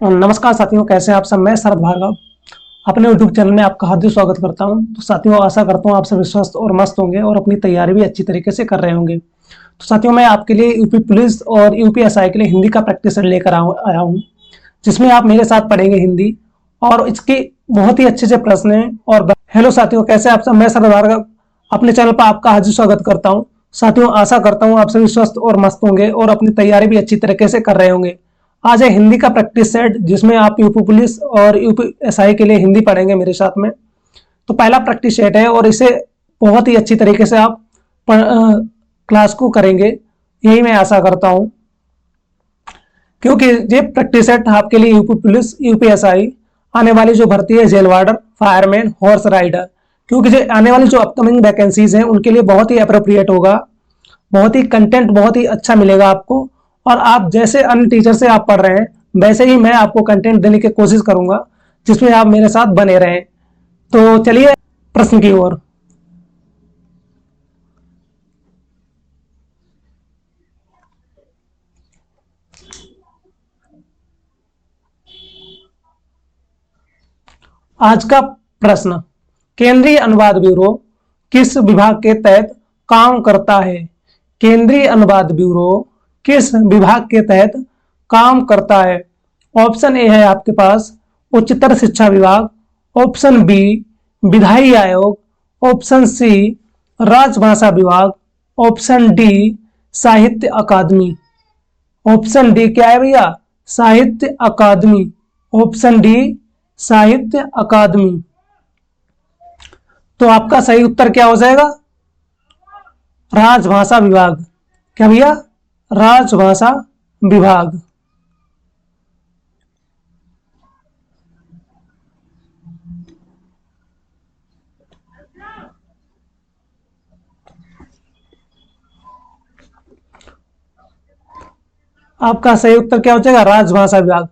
नमस्कार साथियों, कैसे हैं आप सब। मैं शरद भार्गव अपने यूट्यूब चैनल में आपका हार्दिक स्वागत करता हूं। तो साथियों, आशा करता हूं आप सभी स्वस्थ और मस्त होंगे और अपनी तैयारी भी अच्छी तरीके से कर रहे होंगे। तो साथियों, मैं आपके लिए यूपी पुलिस और यूपीएसआई के लिए हिंदी का प्रैक्टिस सेट लेकर आया हूं, जिसमें आप मेरे साथ पढ़ेंगे हिंदी और इसके बहुत ही अच्छे से प्रश्न हैं। और हेलो साथियों, कैसे आप सब। मैं शरद भार्गव अपने चैनल पर आपका हार्दिक स्वागत करता हूँ। साथियों, आशा करता हूँ आप सभी स्वस्थ और मस्त होंगे और अपनी तैयारी भी अच्छी तरीके से कर रहे होंगे। आज है हिंदी का प्रैक्टिस सेट, जिसमें आप यूपी पुलिस और यूपीएसआई के लिए हिंदी पढ़ेंगे मेरे साथ में। तो पहला प्रैक्टिस सेट है और इसे बहुत ही अच्छी तरीके से आप क्लास को करेंगे, यही मैं आशा करता हूं। क्योंकि ये प्रैक्टिस सेट आपके लिए यूपी पुलिस यूपीएसआई आने वाली जो भर्ती है, jail warder, fireman, horse rider, क्योंकि जो आने वाली जो अपकमिंग वैकेंसीज हैं उनके लिए बहुत ही अप्रोप्रिएट होगा। बहुत ही कंटेंट बहुत ही अच्छा मिलेगा आपको। और आप जैसे अन्य टीचर से आप पढ़ रहे हैं, वैसे ही मैं आपको कंटेंट देने की कोशिश करूंगा, जिसमें आप मेरे साथ बने रहें। तो चलिए प्रश्न की ओर। आज का प्रश्न, केंद्रीय अनुवाद ब्यूरो किस विभाग के तहत काम करता है। केंद्रीय अनुवाद ब्यूरो किस विभाग के तहत काम करता है। ऑप्शन ए है आपके पास उच्चतर शिक्षा विभाग, ऑप्शन बी विधायी आयोग, ऑप्शन सी राजभाषा विभाग, ऑप्शन डी साहित्य अकादमी। ऑप्शन डी क्या है भैया, साहित्य अकादमी। ऑप्शन डी साहित्य अकादमी। तो आपका सही उत्तर क्या हो जाएगा, राजभाषा विभाग। क्या भैया, राजभाषा विभाग। आपका सही उत्तर क्या हो जाएगा, राजभाषा विभाग।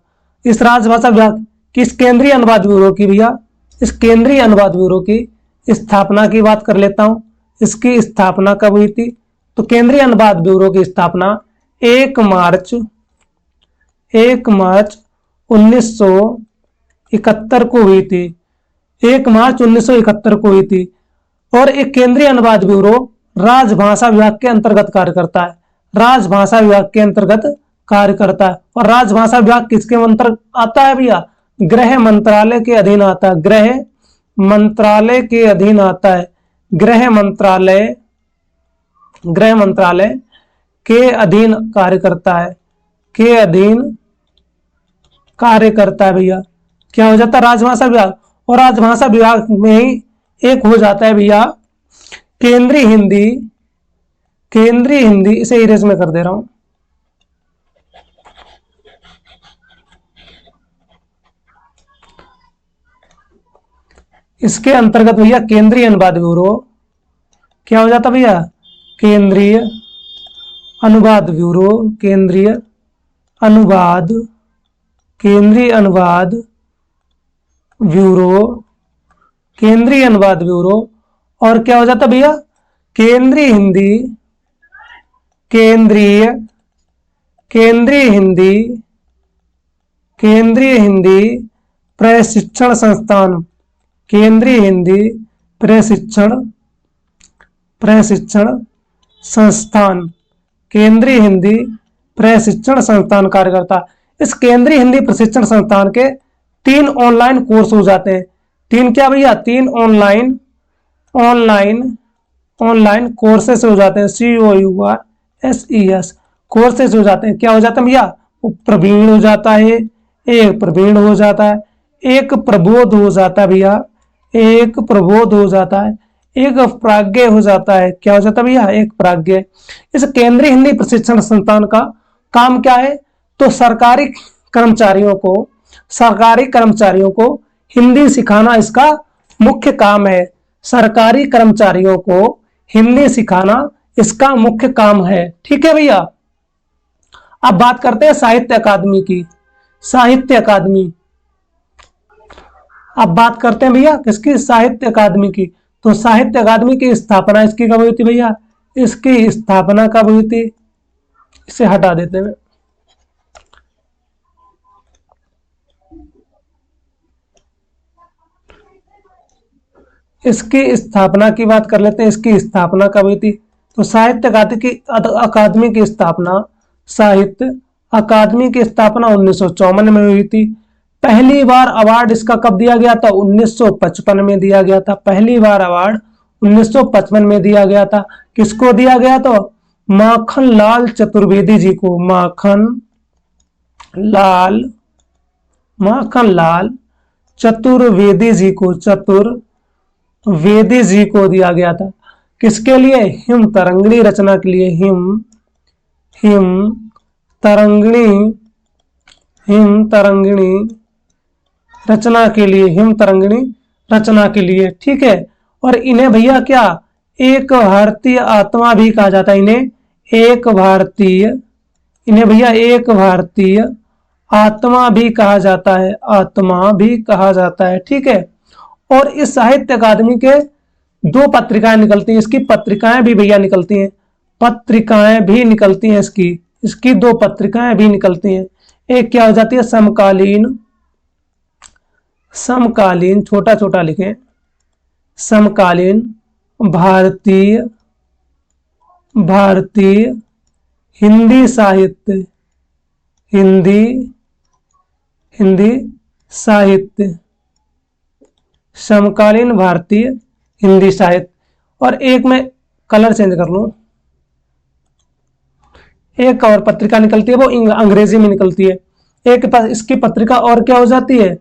इस राजभाषा विभाग किस केंद्रीय अनुवाद ब्यूरो की भैया, इस केंद्रीय अनुवाद ब्यूरो की स्थापना की बात कर लेता हूं। इसकी स्थापना कब हुई थी। तो केंद्रीय अनुवाद ब्यूरो की स्थापना 1 मार्च 1971 को हुई थी। 1 मार्च 1971 को हुई थी। और एक केंद्रीय अनुवाद ब्यूरो राजभाषा विभाग के अंतर्गत कार्य करता है। राजभाषा विभाग के अंतर्गत कार्य करता है। और राजभाषा विभाग किसके अंतर्गत आता है भैया, गृह मंत्रालय के अधीन आता है। गृह मंत्रालय के अधीन आता है। गृह मंत्रालय के अधीन कार्य करता है। के अधीन कार्य करता है भैया। क्या हो जाता है, राजभाषा विभाग। और राजभाषा विभाग में ही एक हो जाता है भैया केंद्रीय हिंदी। केंद्रीय हिंदी, इसे इरेज में कर दे रहा हूं। इसके अंतर्गत भैया केंद्रीय अनुवाद ब्यूरो क्या हो जाता भैया, केंद्रीय अनुवाद ब्यूरो। केंद्रीय अनुवाद केंद्रीय अनुवाद ब्यूरो केंद्रीय अनुवाद ब्यूरो। और क्या हो जाता भैया, केंद्रीय हिंदी। केंद्रीय केंद्रीय हिंदी केंद्रीय हिंदी प्रशिक्षण संस्थान। केंद्रीय हिंदी प्रशिक्षण प्रशिक्षण संस्थान। केंद्रीय हिंदी प्रशिक्षण संस्थान कार्य करता है। इस केंद्रीय हिंदी प्रशिक्षण संस्थान के 3 ऑनलाइन कोर्स हो जाते हैं। 3 क्या भैया, 3 ऑनलाइन ऑनलाइन ऑनलाइन कोर्सेस हो जाते हैं। COURSES कोर्सेस हो जाते हैं। क्या हो जाता है भैया, प्रवीण हो जाता है, एक प्रवीण हो जाता है, एक प्रबोध हो जाता है भैया, एक प्रबोध हो जाता है, एक प्राज्ञ हो जाता है। क्या हो जाता है भैया, एक प्राज्ञ। इस केंद्रीय हिंदी प्रशिक्षण संस्थान का काम क्या है, तो सरकारी कर्मचारियों को हिंदी सिखाना इसका मुख्य काम है। सरकारी कर्मचारियों को हिंदी सिखाना इसका मुख्य काम है। ठीक है भैया। अब बात करते हैं साहित्य अकादमी की। साहित्य अकादमी, अब बात करते हैं भैया किसकी, साहित्य अकादमी की। तो साहित्य अकादमी की स्थापना इसकी कब हुई थी भैया, इसकी स्थापना कब हुई थी, इसे हटा देते हैं। इसकी स्थापना की बात कर लेते हैं। इसकी स्थापना कब हुई थी? तो साहित्य अकादमी की स्थापना, साहित्य अकादमी की स्थापना 1954 में हुई थी। पहली बार अवार्ड इसका कब दिया गया था? 1955 में दिया गया था। पहली बार अवार्ड 1955 में दिया गया था। किसको दिया गया? तो माखनलाल चतुर्वेदी जी को, माखनलाल चतुर्वेदी जी को, चतुर्वेदी जी को दिया गया था। किसके लिए? हिम तरंगिणी रचना के लिए। हिम तरंगिणी रचना के लिए, हिम तरंगिणी रचना के लिए। ठीक है। और इन्हें भैया क्या, एक भारतीय आत्मा भी कहा जाता है। इन्हें भैया एक भारतीय आत्मा भी कहा जाता है, आत्मा भी कहा जाता है। ठीक है। और इस साहित्य अकादमी के 2 पत्रिकाएं निकलती हैं। इसकी पत्रिकाएं भी भैया निकलती हैं, पत्रिकाएं भी निकलती हैं इसकी 2 पत्रिकाएं भी निकलती हैं। एक क्या हो जाती है? समकालीन, छोटा छोटा लिखें, समकालीन भारतीय हिंदी साहित्य, समकालीन भारतीय हिंदी साहित्य। और एक में कलर चेंज कर लूं, एक और पत्रिका निकलती है, वो अंग्रेजी में निकलती है। एक इसकी पत्रिका और क्या हो जाती है?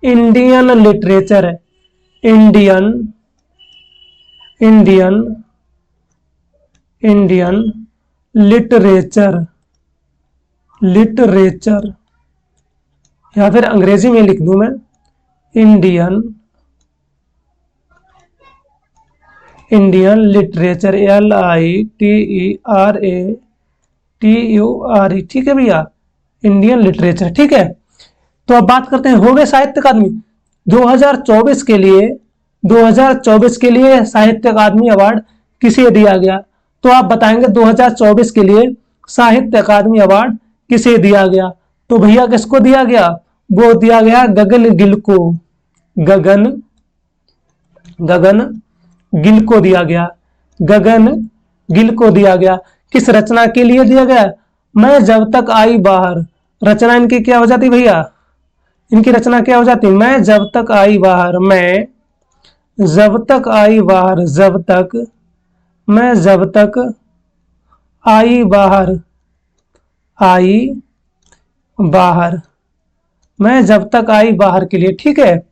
इंडियन लिटरेचर है, इंडियन लिटरेचर, या फिर अंग्रेजी में लिख दूं मैं, इंडियन लिटरेचर, LITERATURE। ठीक है भैया, इंडियन लिटरेचर। ठीक है। तो अब बात करते हैं, हो गए साहित्य अकादमी 2024 के लिए साहित्य अकादमी अवार्ड किसे दिया गया? तो आप बताएंगे 2024 के लिए साहित्य अकादमी अवार्ड किसे दिया गया? तो भैया किसको दिया गया? वो दिया गया गगन गिल को, गगन गिल को दिया गया, गगन गिल को दिया गया। किस रचना के लिए दिया गया? मैं जब तक आई बाहर। रचना इनकी क्या हो जाती भैया? इनकी रचना क्या हो जाती? मैं जब तक आई बाहर, मैं जब तक आई बाहर, मैं जब तक आई बाहर, मैं जब तक आई बाहर के लिए। ठीक है।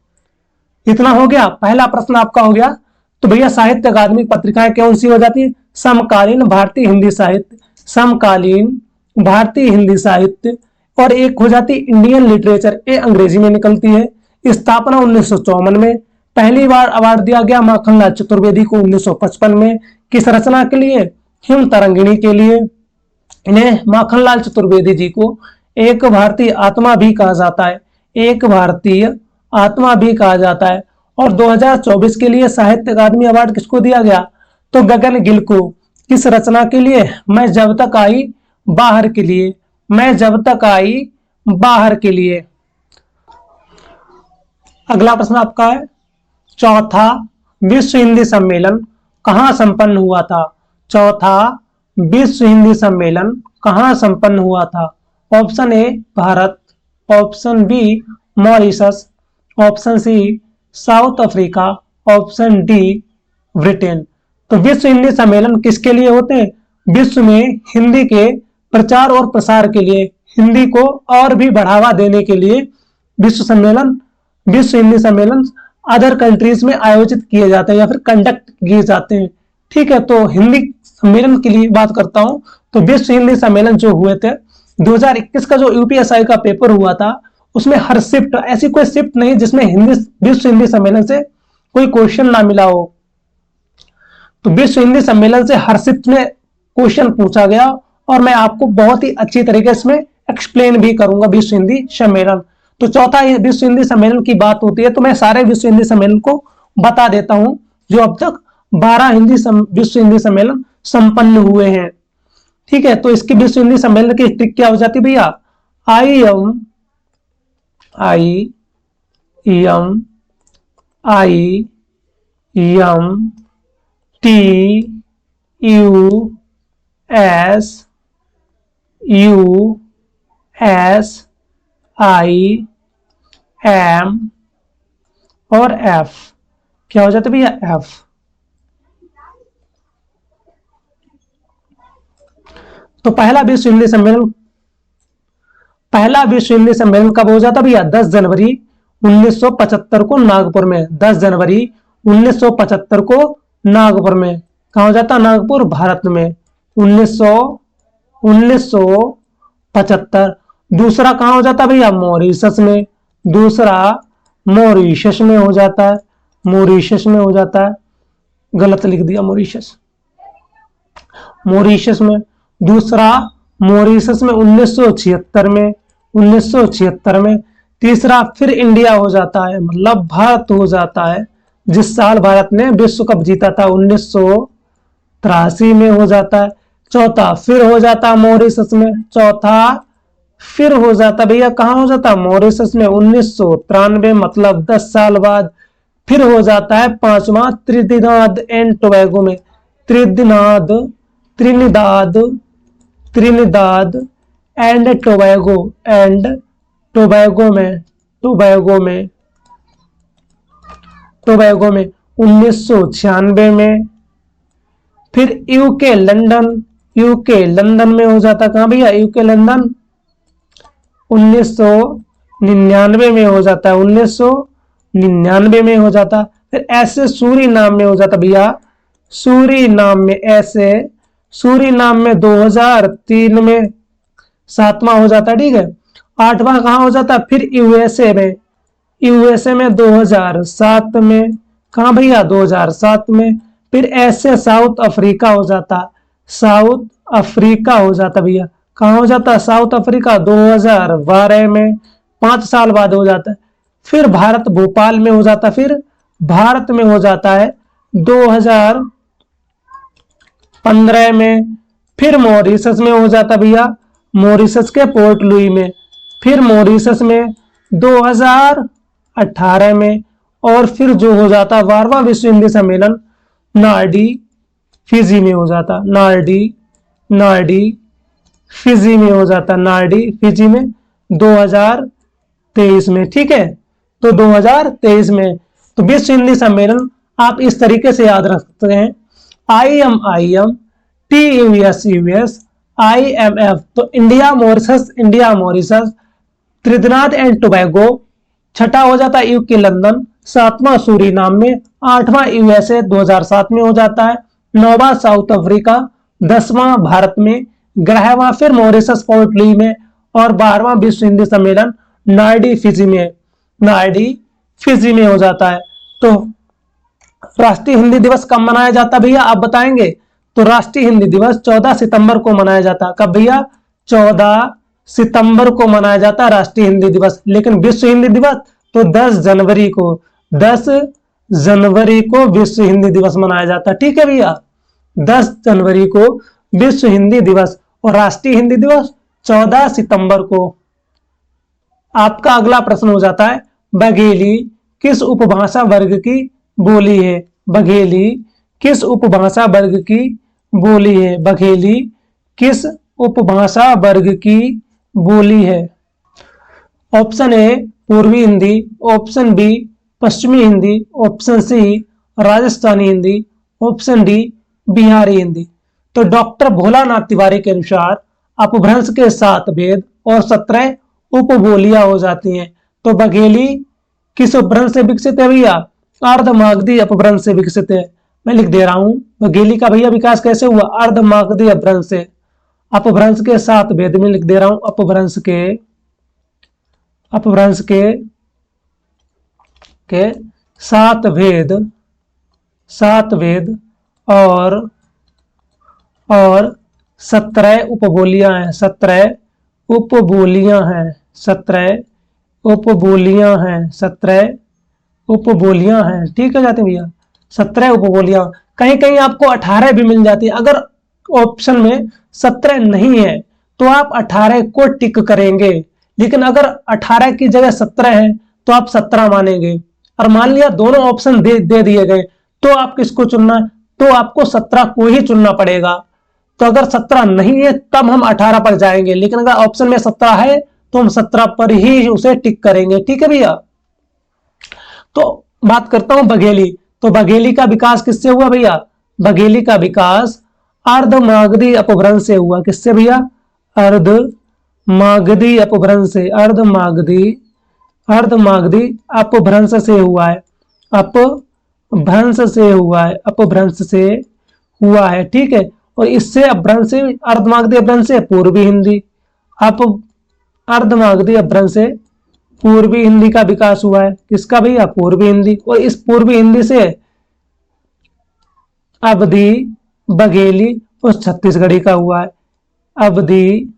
इतना हो गया, पहला प्रश्न आपका हो गया। तो भैया साहित्य अकादमी पत्रिकाएं कौन सी हो जाती है? समकालीन भारतीय हिंदी साहित्य, समकालीन भारतीय हिंदी साहित्य। और एक हो जाती इंडियन लिटरेचर, ये अंग्रेजी में निकलती है। स्थापना 1954 में। पहली बार अवार्ड दिया गया माखनलाल चतुर्वेदी को 1955 में। किस रचना के लिए? हिम तरंगिणी के लिए। इन्हें माखनलाल चतुर्वेदी जी को एक भारतीय आत्मा भी कहा जाता है, एक भारतीय आत्मा भी कहा जाता है। और 2024 के लिए साहित्य अकादमी अवार्ड किसको दिया गया? तो गगन गिल को। किस रचना के लिए? मैं जब तक आई बाहर के लिए, मैं जब तक आई बाहर के लिए। अगला प्रश्न आपका है, चौथा विश्व हिंदी सम्मेलन कहां संपन्न हुआ था? चौथा विश्व हिंदी सम्मेलन कहां संपन्न हुआ था? Option A Bharat, option B Mauritius, option C South Africa, option D Britain. तो विश्व हिंदी सम्मेलन किसके लिए होते हैं? विश्व में हिंदी के प्रचार और प्रसार के लिए, हिंदी को और भी बढ़ावा देने के लिए विश्व हिंदी सम्मेलन अदर कंट्रीज में आयोजित किए जाते हैं या फिर कंडक्ट किए जाते हैं। ठीक है। तो हिंदी सम्मेलन के लिए बात करता हूं, तो विश्व हिंदी सम्मेलन जो हुए थे 2021 का जो यूपीएसआई का पेपर हुआ था, उसमें हर शिफ्ट, ऐसी कोई शिफ्ट नहीं जिसमें विश्व हिंदी सम्मेलन से कोई क्वेश्चन ना मिला हो। तो विश्व हिंदी सम्मेलन से हर शिफ्ट में क्वेश्चन पूछा गया और मैं आपको बहुत ही अच्छी तरीके से एक्सप्लेन भी करूंगा विश्व हिंदी सम्मेलन। तो चौथा विश्व हिंदी सम्मेलन की बात होती है तो मैं सारे विश्व हिंदी सम्मेलन को बता देता हूं, जो अब तक 12 विश्व हिंदी सम्मेलन संपन्न हुए हैं। ठीक है। तो इसकी विश्व हिंदी सम्मेलन की ट्रिक क्या हो जाती है भैया? I am T U S I am और एफ। क्या हो जाता है भैया? एफ। तो पहला विश्व हिंदी सम्मेलन कब हो जाता भैया? 10 जनवरी 1975 को नागपुर में। 10 जनवरी 1975 को नागपुर में। कहा हो जाता? नागपुर, भारत में। 1975। दूसरा कहां हो जाता भैया? मॉरिशस में। दूसरा मॉरिशस में हो जाता है। मॉरिशस में हो जाता है, गलत लिख दिया, मॉरिशस। मॉरिशस में। दूसरा मॉरिशस में 1976 में। 1976 में। तीसरा फिर इंडिया हो जाता है, मतलब भारत हो जाता है, जिस साल भारत ने विश्व कप जीता था 1983 में हो जाता है। चौथा फिर हो जाता मॉरिशस में। चौथा फिर हो जाता भैया, कहां हो जाता? मॉरिशस में 1993, मतलब 10 साल बाद फिर हो जाता है पांचवा त्रिनिदाद एंड टोबैगो में। त्रिनिदाद एंड टोबैगो में 1996 में। फिर यूके लंदन में हो जाता। कहां भैया? यूके लंदन 1999 में हो जाता है। 1999 में हो जाता। फिर ऐसे सूरीनाम में हो जाता भैया। सूरीनाम में 2003 में। सातवां हो जाता, ठीक है। आठवां कहां हो जाता? फिर यूएसए में 2007 में। कहां भैया? 2007 में। फिर ऐसे साउथ अफ्रीका हो जाता। साउथ अफ्रीका हो जाता भैया। कहां हो जाता? साउथ अफ्रीका 2012 में। 5 साल बाद हो जाता है। फिर भारत भोपाल में हो जाता। फिर भारत में हो जाता है 2015 में। फिर मॉरिशस में हो जाता भैया, मॉरिशस के पोर्ट लुई में। फिर मॉरिशस में 2018 में। और फिर जो हो जाता 12वां विश्व हिंदी सम्मेलन नार्डी फिजी में हो जाता। नार्डी फिजी में हो जाता। नार्डी फिजी में 2023 में, ठीक है। तो 2023 में तो विश्व हिंदी सम्मेलन आप इस तरीके से याद रख सकते हैं। IM TUS IMF, तो India Mauritius, Trinidad and Tobago. छठा हो जाता है यूके लंदन। सातवां सूरीनाम में। आठवां यूएसए 2007 में हो जाता है। 9वां साउथ अफ्रीका। 10वां भारत में। 11वां फिर मॉरिशस पोर्ट लुई में। और 12वां विश्व हिंदी सम्मेलन नार्डी फिजी में हो जाता है। तो राष्ट्रीय हिंदी दिवस कब मनाया जाता भैया, आप बताएंगे? तो राष्ट्रीय हिंदी दिवस 14 सितंबर को मनाया जाता। कब भैया? 14 सितंबर को मनाया जाता राष्ट्रीय हिंदी दिवस। लेकिन विश्व हिंदी दिवस तो 10 जनवरी को विश्व हिंदी दिवस मनाया जाता, ठीक है भैया। 10 जनवरी को विश्व हिंदी दिवस और राष्ट्रीय हिंदी दिवस 14 सितंबर को। आपका अगला प्रश्न हो जाता है, बघेली किस उपभाषा वर्ग की बोली है? बघेली किस उपभाषा वर्ग की बोली है? बघेली किस उपभाषा वर्ग की बोली है? ऑप्शन ए पूर्वी हिंदी, ऑप्शन बी पश्चिमी Hindi, option C Rajasthani Hindi, option D Bihari Hindi. तो डॉक्टर भोलानाथ तिवारी के अनुसार अपभ्रंश के 7 भेद और 17 उपबोलियां हो जाती हैं। तो बघेली किस उपभ्रंश से विकसित है भैया? अर्धमागधी अपभ्रंश से विकसित है। मैं लिख दे रहा हूं, बघेली का भैया विकास कैसे हुआ? अर्धमागधी अपभ्रंश से। अपभ्रंश के 7 भेद में लिख दे रहा हूं, अपभ्रंश के 7 भेद और 17 उपबोलियां हैं। 17 उपबोलियां हैं, ठीक है जाते भैया। 17 उपबोलियां, कहीं कहीं आपको 18 भी मिल जाती है। अगर ऑप्शन में 17 नहीं है तो आप 18 को टिक करेंगे, लेकिन अगर 18 की जगह 17 है तो आप 17 मानेंगे। और मान लिया दोनों ऑप्शन दे दिए गए तो आप किसको चुनना है, तो आपको 17 को ही चुनना पड़ेगा। तो अगर 17 नहीं है तब हम 18 पर जाएंगे, लेकिन अगर ऑप्शन में 17 है तो हम 17 पर ही उसे टिक करेंगे। ठीक है भैया। तो बात करता हूं बघेली। तो बघेली का विकास किससे हुआ भैया, बघेली का विकास अर्धमागधी अपभ्रंश से हुआ। किससे भैया, अर्धमागधी अपभ्रंश से, अर्धमागधी अपभ्रंश से हुआ है, अपभ्रंश से हुआ है, अपभ्रंश से हुआ है। ठीक है। और इससे अपभ्रंश से, अर्धमागधी अपभ्रंश से पूर्वी हिंदी, अप अर्धमागधी अपभ्रंश से पूर्वी हिंदी का विकास हुआ है। किसका भैया, पूर्वी हिंदी। और इस पूर्वी हिंदी से अवधी, बघेली और छत्तीसगढ़ी का हुआ है। अवधी,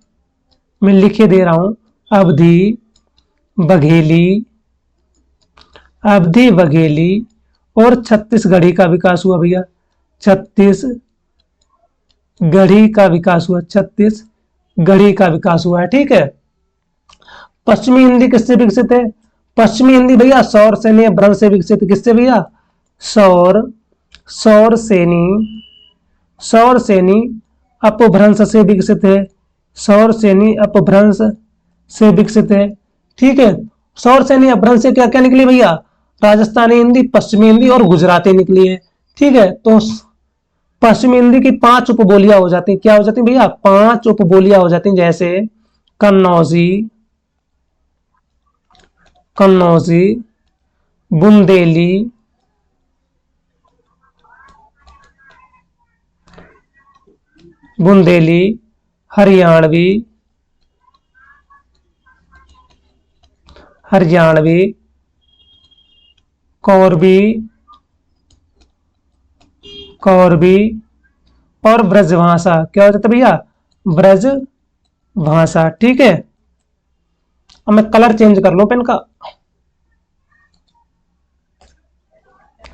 मैं लिखे दे रहा हूं, अवधी, बघेली, अवधी, बघेली और छत्तीसगढ़ी का विकास हुआ भैया। छत्तीसगढ़ी का विकास हुआ, छत्तीसगढ़ी का विकास हुआ है। ठीक है। पश्चिमी हिंदी किससे विकसित है, पश्चिमी हिंदी भैया सौर सैनी अपभ्रंश से विकसित। किससे भैया, सौर सैनी अपभ्रंश से विकसित है, सौर सैनी अपभ्रंश से विकसित है। ठीक है। सौर सैनी अपभ्रंश से क्या क्या निकली भैया, राजस्थानी हिंदी, पश्चिमी हिंदी और गुजराती निकली है। ठीक है। तो पश्चिमी हिंदी की 5 उपबोलियां हो जाती हैं। क्या हो जाती है भैया, 5 उपबोलियां हो जाती हैं, जैसे कन्नौजी, बुंदेली, हरियाणवी, कौरवी और ब्रजभाषा। क्या हो जाता है भैया, ब्रजभाषा। ठीक है। अब मैं कलर चेंज कर लूं पेन का,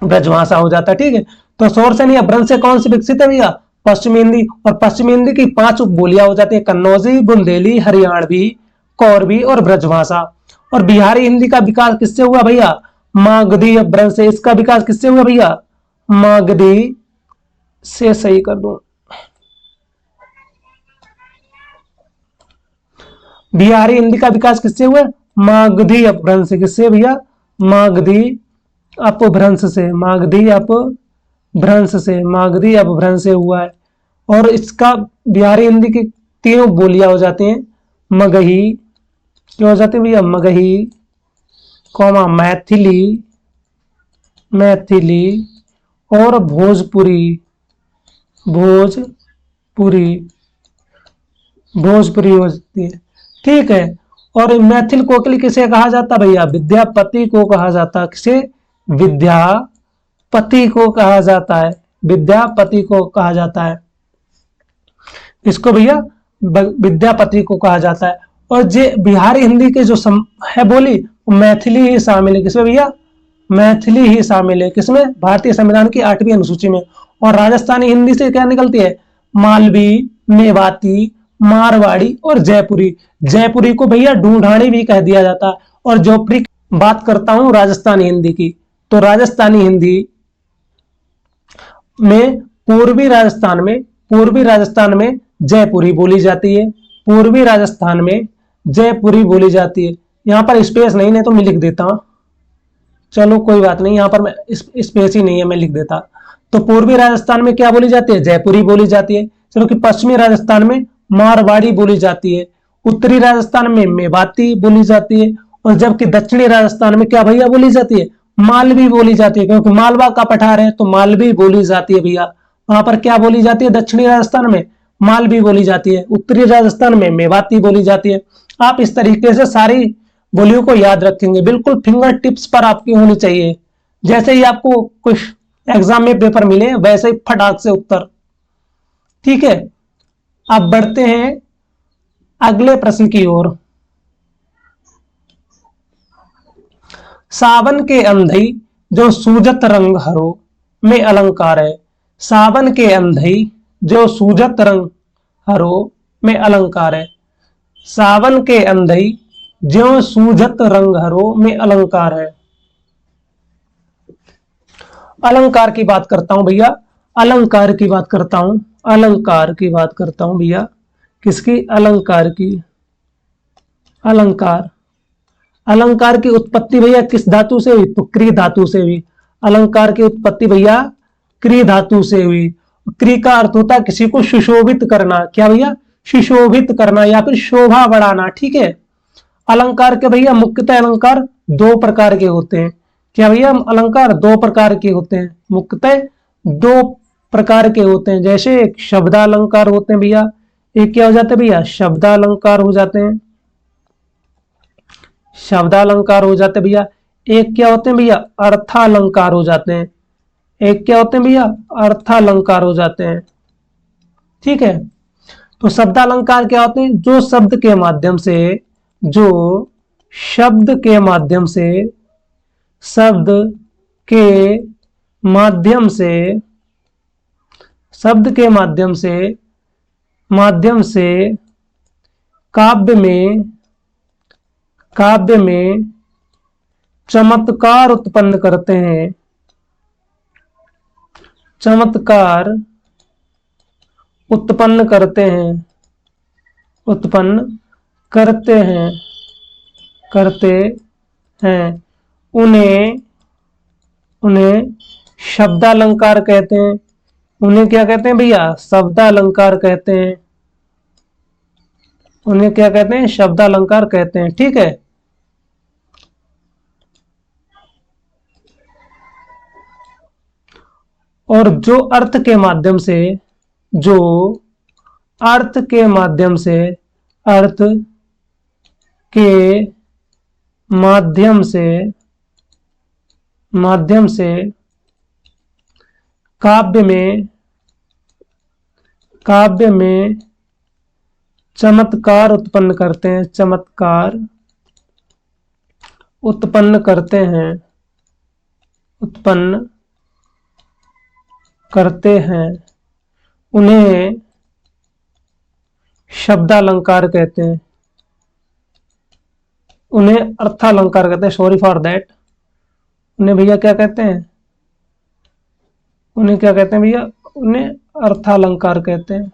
ब्रजभाषा हो जाता है। ठीक है। तो सौर सैनी अपभ्रंश से कौन सी विकसित है भैया, पश्चिमी हिंदी। और पश्चिमी हिंदी की 5 उपबोलियां हो जाती है, कन्नौजी, बुंदेली, हरियाणवी, कौरवी और ब्रजभाषा। और बिहारी हिंदी का विकास किससे हुआ भैया, मागधी अपभ्रंश से। इसका विकास किससे हुआ भैया, मागधी से, सही कर दूं, बिहारी हिंदी का विकास किससे हुआ, मागधी अपभ्रंश से। किससे भैया, मागधी अपभ्रंश से, मागधी अपभ्रंश से हुआ है। और इसका बिहारी हिंदी की 3 बोलियां हो जाती हैं, मगही, क्या हो जाती है भैया, मगही, मैथिली और भोजपुरी हो जाती है। ठीक है। और मैथिल कोकिल किसे कहा जाता भैया, विद्यापति को कहा जाता है। किसे, विद्यापति को कहा जाता है, विद्यापति को कहा जाता है। इसको भैया विद्यापति को कहा जाता है। और जे बिहारी हिंदी के जो है बोली, मैथिली ही शामिल है। किसमें भैया, मैथिली ही शामिल है। किसमें, भारतीय संविधान की 8वीं अनुसूची में। और राजस्थानी हिंदी से क्या निकलती है, मालवी, मेवाती, मारवाड़ी और जयपुरी को भैया ढूंढानी भी कह दिया जाता है। और जोपरी बात करता हूं राजस्थानी हिंदी की, तो राजस्थानी हिंदी में पूर्वी राजस्थान में जयपुरी बोली जाती है, पूर्वी राजस्थान में जयपुरी बोली जाती है। यहां पर स्पेस नहीं है तो मैं लिख देता हूं, चलो कोई बात नहीं, यहां पर मैं स्पेस ही नहीं है, मैं लिख देता। तो पूर्वी राजस्थान में क्या बोली जाती है, जयपुरी बोली जाती है। चलो कि पश्चिमी राजस्थान में मारवाड़ी बोली जाती है, उत्तरी राजस्थान में मेवाती बोली जाती है, और जबकि दक्षिणी राजस्थान में क्या भैया बोली जाती है, मालवी बोली जाती है, क्योंकि मालवा का पठार है तो मालवी बोली जाती है भैया। वहां पर क्या बोली जाती है, दक्षिणी राजस्थान में मालवी बोली जाती है, उत्तरी राजस्थान में मेवाती बोली जाती है। आप इस तरीके से सारी बोलियों को याद रखेंगे, बिल्कुल फिंगर टिप्स पर आपकी होनी चाहिए। जैसे ही आपको कुछ एग्जाम में पेपर मिले वैसे ही फटाक से उत्तर। ठीक है। अब बढ़ते हैं अगले प्रश्न की ओर। सावन के अंधई जो सूजत रंग हरो में अलंकार है। सावन के अंधई जो सूजत रंग हरो में अलंकार है। सावन के अंधई जो सूजत रंग हरो में अलंकार है। अलंकार की बात करता हूं भैया, अलंकार की बात करता हूं, अलंकार की बात करता हूं भैया, किसकी? अलंकार की। अलंकार, अलंकार की उत्पत्ति भैया किस धातु से हुई? तो क्री धातु से हुई। अलंकार की उत्पत्ति भैया क्री धातु से हुई। क्री का अर्थ होता है किसी को सुशोभित करना। क्या भैया? सुशोभित करना या फिर शोभा बढ़ाना। ठीक है। अलंकार के भैया मुख्यतः अलंकार दो प्रकार के होते हैं। क्या भैया? अलंकार दो प्रकार के होते हैं, मुख्यतः दो प्रकार के होते हैं। जैसे एक शब्दालंकार होते हैं भैया, एक क्या हो जाते हैं भैया? शब्दालंकार हो जाते हैं, शब्दालंकार हो जाते हैं भैया। एक क्या होते हैं भैया? अर्थालंकार हो जाते हैं। एक क्या होते हैं भैया? अर्थालंकार हो जाते हैं। ठीक है। तो शब्दालंकार क्या होते हैं? जो शब्द के माध्यम से, जो शब्द के माध्यम से, शब्द के माध्यम से, शब्द के माध्यम से काव्य में, काव्य में चमत्कार उत्पन्न करते हैं, चमत्कार उत्पन्न करते हैं, उत्पन्न करते हैं, करते हैं, उन्हें, उन्हें शब्दालंकार कहते हैं। उन्हें क्या कहते हैं भैया? शब्दालंकार कहते हैं। उन्हें क्या कहते हैं? शब्दालंकार कहते हैं। ठीक है। और जो अर्थ के माध्यम से, जो अर्थ के माध्यम से, अर्थ के माध्यम से, माध्यम से काव्य में, काव्य में चमत्कार उत्पन्न करते हैं, चमत्कार उत्पन्न करते हैं, उत्पन्न करते हैं, उन्हें शब्दालंकार कहते हैं। उन्हें अर्थालंकार कहते हैं। Sorry for that. उन्हें भैया क्या कहते हैं? उन्हें क्या कहते हैं भैया? उन्हें अर्थालंकार कहते हैं।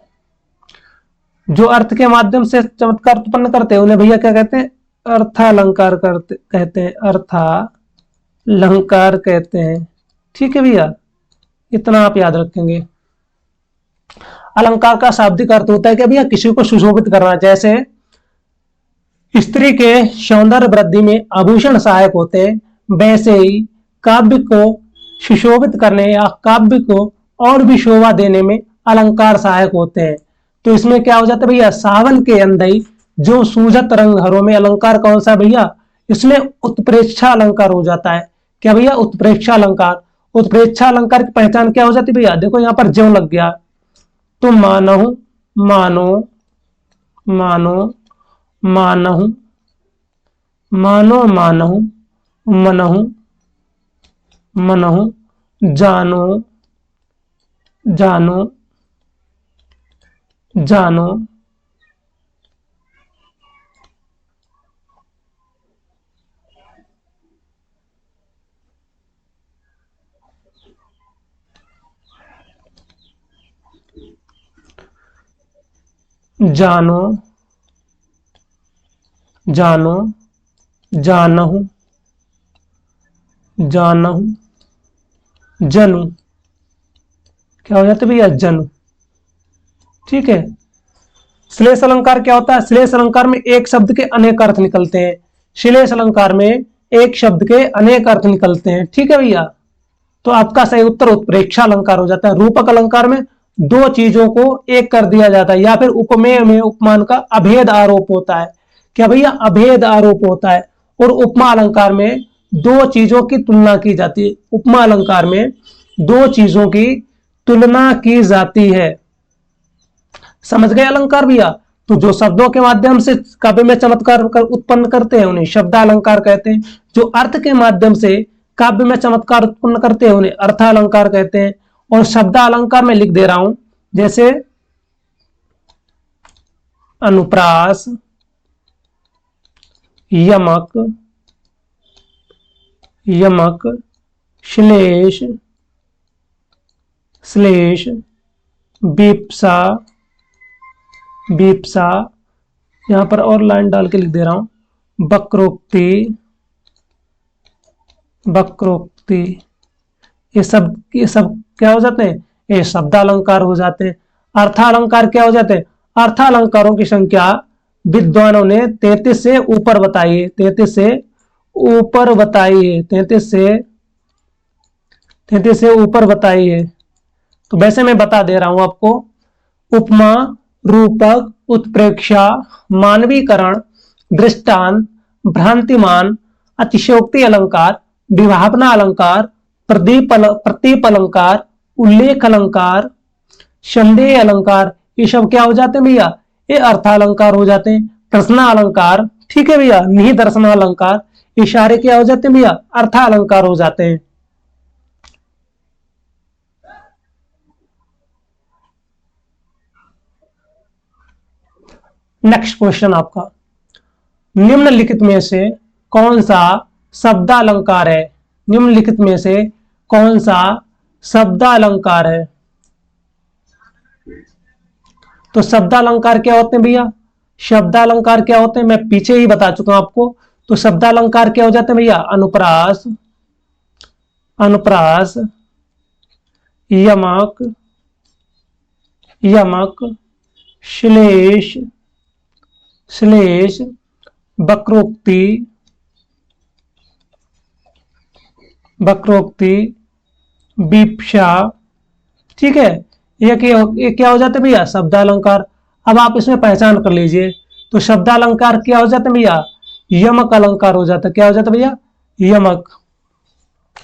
जो अर्थ के माध्यम से चमत्कार उत्पन्न करते हैं उन्हें भैया क्या कहते हैं? अर्थालंकार कहते हैं, अर्थालंकार कहते हैं। ठीक है भैया, इतना आप याद रखेंगे। अलंकार का शाब्दिक अर्थ होता है कि भैया किसी को सुशोभित करना। जैसे स्त्री के सौंदर्य वृद्धि में आभूषण सहायक होते हैं, वैसे ही काव्य को सुशोभित करने या काव्य को और भी शोभा देने में अलंकार सहायक होते हैं। तो इसमें क्या हो जाता है भैया? सावन के अंदर जो सूझत रंग हरों में अलंकार कौन सा भैया? इसमें उत्प्रेक्षा अलंकार हो जाता है। क्या भैया? उत्प्रेक्षा अलंकार। उत्प्रेक्षा अलंकार की पहचान क्या हो जाती है भैया? देखो यहां पर ज्यों लग गया। तुम मानहु, मानो, मानो, मानहु, मानो, मानहु, मनहु, मनहु, जानो, जानो, जानो, जानो, जानो, जानहु, जानहु, जनु। क्या हो जाता है भैया? जनु। ठीक है। श्लेष अलंकार क्या होता है? श्लेष अलंकार में एक शब्द के अनेक अर्थ निकलते हैं। श्लेष अलंकार में एक शब्द के अनेक अर्थ निकलते हैं। ठीक है भैया। तो आपका सही उत्तर उत्प्रेक्षा अलंकार हो जाता है। रूपक अलंकार में दो चीजों को एक कर दिया जाता है, या फिर उपमेय में उपमान का अभेद आरोप होता है। क्या भैया? अभेद आरोप होता है। और उपमा अलंकार में दो चीजों की तुलना की जाती है। उपमा अलंकार में दो चीजों की तुलना की जाती है। समझ गए अलंकार भैया? तो जो शब्दों के माध्यम से काव्य में चमत्कार उत्पन्न करते हैं उन्हें शब्दालंकार कहते हैं। जो अर्थ के माध्यम से काव्य में चमत्कार उत्पन्न करते हैं उन्हें अर्थालंकार कहते हैं। और शब्दालंकार में लिख दे रहा हूं, जैसे अनुप्रास, यमक, यमक, श्लेष, स्लेश बीप्सा, बीप्सा, यहां पर और लाइन डाल के लिख दे रहा हूं, वक्रोक्ति, वक्रोक्ति। ये सब क्या हो जाते हैं? ये शब्दालंकार हो जाते हैं। अर्थालंकार क्या हो जाते हैं? अर्थालंकारों की संख्या विद्वानों ने 33 से ऊपर बताई है, 33 से ऊपर बताई है, 33 से ऊपर बताई है। तो वैसे मैं बता दे रहा हूं आपको, उपमा, रूपक, उत्प्रेक्षा, मानवीकरण, दृष्टांत, भ्रांतिमान, अतिशयोक्ति अलंकार, विभावना अलंकार, प्रतीप अलंकार, उल्लेख अलंकार, संदेह अलंकार, ये सब क्या हो जाते हैं भैया? ये अर्थालंकार हो जाते हैं। प्रश्न अलंकार, ठीक है भैया, निदर्शन अलंकार, ये सारे क्या हो जाते हैं भैया? अर्थालंकार हो जाते हैं। नेक्स्ट क्वेश्चन आपका, निम्नलिखित में से कौन सा शब्दालंकार है? निम्नलिखित में से कौन सा शब्दालंकार है? तो शब्दालंकार क्या होते हैं भैया? शब्दालंकार क्या होते हैं मैं पीछे ही बता चुका हूं आपको। तो शब्दालंकार क्या हो जाते हैं भैया? अनुप्रास, अनुप्रास, यमक, यमक, श्लेष, श्लेष, वक्रोक्ति, वक्रोक्ति, विप्सा, ठीक है। ये क्या हो जाते हैं भैया? शब्दालंकार। अब आप इसमें पहचान कर लीजिए। तो शब्दालंकार क्या हो जाते हैं भैया? यमक अलंकार हो जाता है। क्या हो जाता है भैया? यमक।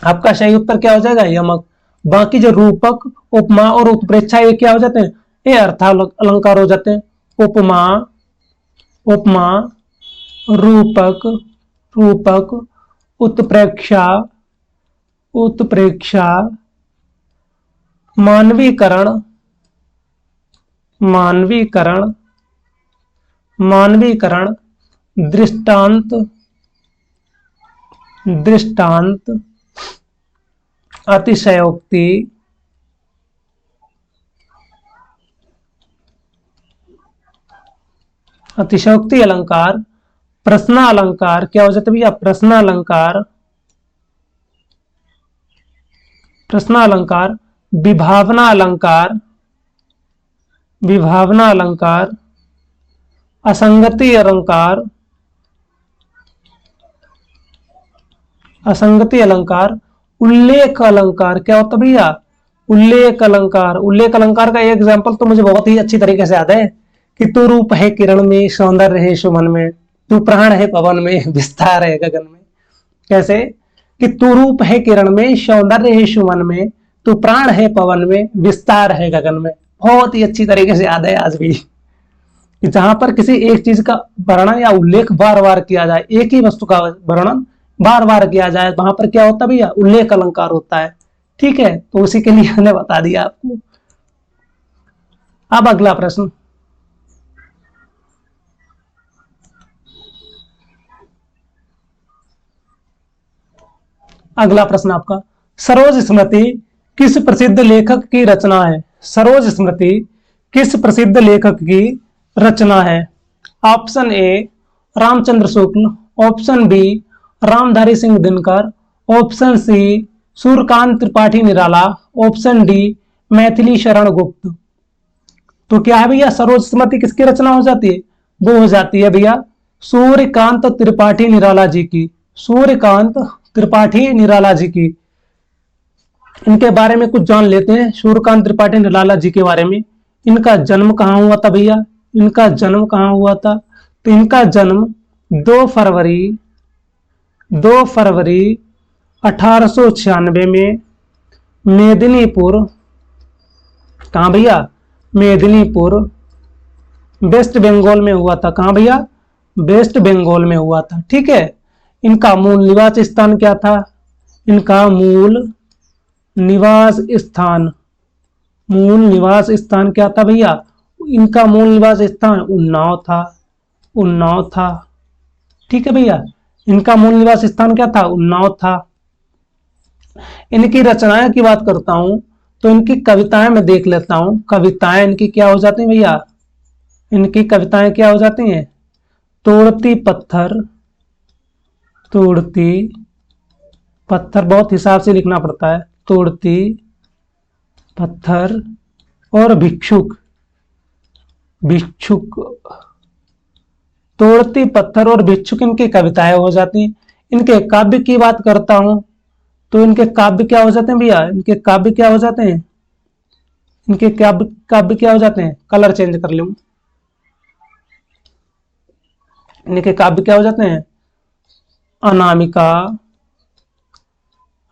आपका सही उत्तर क्या हो जाएगा? यमक। बाकी जो रूपक, उपमा और उत्प्रेक्षा, ये क्या हो जाते हैं? ये अर्थालंकार हो जाते हैं। उपमा, उपमा, रूपक, रूपक, उत्प्रेक्षा, उत्प्रेक्षा, मानवीकरण, मानवीकरण, मानवीकरण, दृष्टांत, दृष्टांत, अतिशयोक्ति, अतिशयोक्ति अलंकार, प्रश्न अलंकार, क्या हो जाता है भैया? प्रश्न अलंकार, प्रश्न अलंकार, विभावना अलंकार, विभावना अलंकार, असंगति अलंकार, असंगति अलंकार, उल्लेख अलंकार। क्या होता है भैया? उल्लेख अलंकार। उल्लेख अलंकार का एक एग्जांपल तो मुझे बहुत ही अच्छी तरीके से याद है कि तू रूप है किरण में, सौंदर्य है सुमन में, तू प्राण है पवन में, विस्तार है गगन में। कैसे? कि तू रूप है किरण में, सौंदर्य है सुमन में, तू प्राण है पवन में, विस्तार है गगन में। बहुत ही अच्छी तरीके से याद है आज भी। कि जहां पर किसी एक चीज का वर्णन या उल्लेख बार बार किया जाए, एक ही वस्तु का वर्णन बार बार किया जाए, वहां पर क्या होता है भैया? उल्लेख अलंकार होता है। ठीक है, तो उसी के लिए मैंने बता दिया आपको। अब अगला प्रश्न, अगला प्रश्न आपका, सरोज स्मृति किस प्रसिद्ध लेखक की रचना है? सरोज स्मृति किस प्रसिद्ध लेखक की रचना है? Option A Ramchandra Shukla, option B Ramdhari Singh Dinkar, option C Suryakant Tripathi Nirala, option D Maithili Sharan Gupt. तो क्या है भैया? सरोज स्मृति किसकी रचना हो जाती है? वो हो जाती है भैया सूर्यकांत त्रिपाठी निराला जी की। सूर्यकांत त्रिपाठी निराला जी की। इनके बारे में कुछ जान लेते हैं, सूर्यकांत त्रिपाठी निराला जी के बारे में। इनका जन्म कहाँ हुआ था भैया? इनका जन्म कहाँ हुआ था? तो इनका जन्म 2 फरवरी 1896 में मेदिनीपुर, कहाँ भैया? मेदिनीपुर, वेस्ट बंगाल में हुआ था। कहाँ भैया? वेस्ट बंगाल में हुआ था। ठीक है। इनका मूल निवास स्थान क्या था? इनका मूल निवास स्थान, मूल निवास स्थान क्या था भैया? इनका मूल निवास स्थान उन्नाव था, उन्नाव था। ठीक है भैया, इनका मूल निवास स्थान क्या था? उन्नाव था। इनकी रचनाएं की बात करता हूं तो इनकी कविताएं मैं देख लेता हूं। कविताएं इनकी क्या हो जाती हैं भैया, इनकी कविताएं क्या हो जाती हैं, तोड़ती पत्थर, तोड़ती पत्थर, बहुत हिसाब से लिखना पड़ता है, तोड़ती पत्थर और भिक्षुक, भिक्षुक, तोड़ती पत्थर और भिक्षुक इनकी कविताएं हो जाती हैं। इनके काव्य की बात करता हूं तो इनके काव्य क्या हो जाते हैं भैया, इनके काव्य क्या हो जाते हैं, इनके काव्य काव्य क्या हो जाते हैं, कलर चेंज कर लूं, इनके काव्य क्या हो जाते हैं, अनामिका,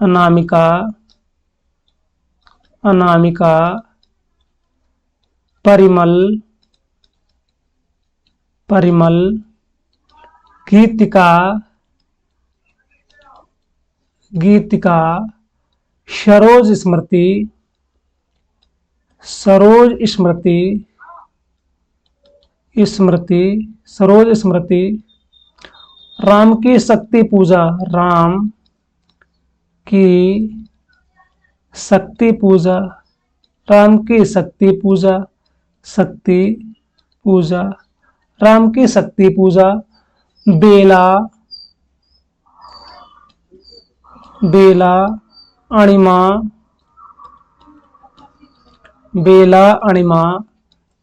अनामिका, अनामिका, परिमल, परिमल, गीतिका, गीतिका, सरोज स्मृति, सरोज स्मृति, स्मृति, सरोज स्मृति, राम की शक्ति पूजा, राम की शक्ति पूजा, राम की शक्ति पूजा, शक्ति पूजा, राम की शक्ति पूजा, बेला, बेला, अणिमा, बेला, अणिमा,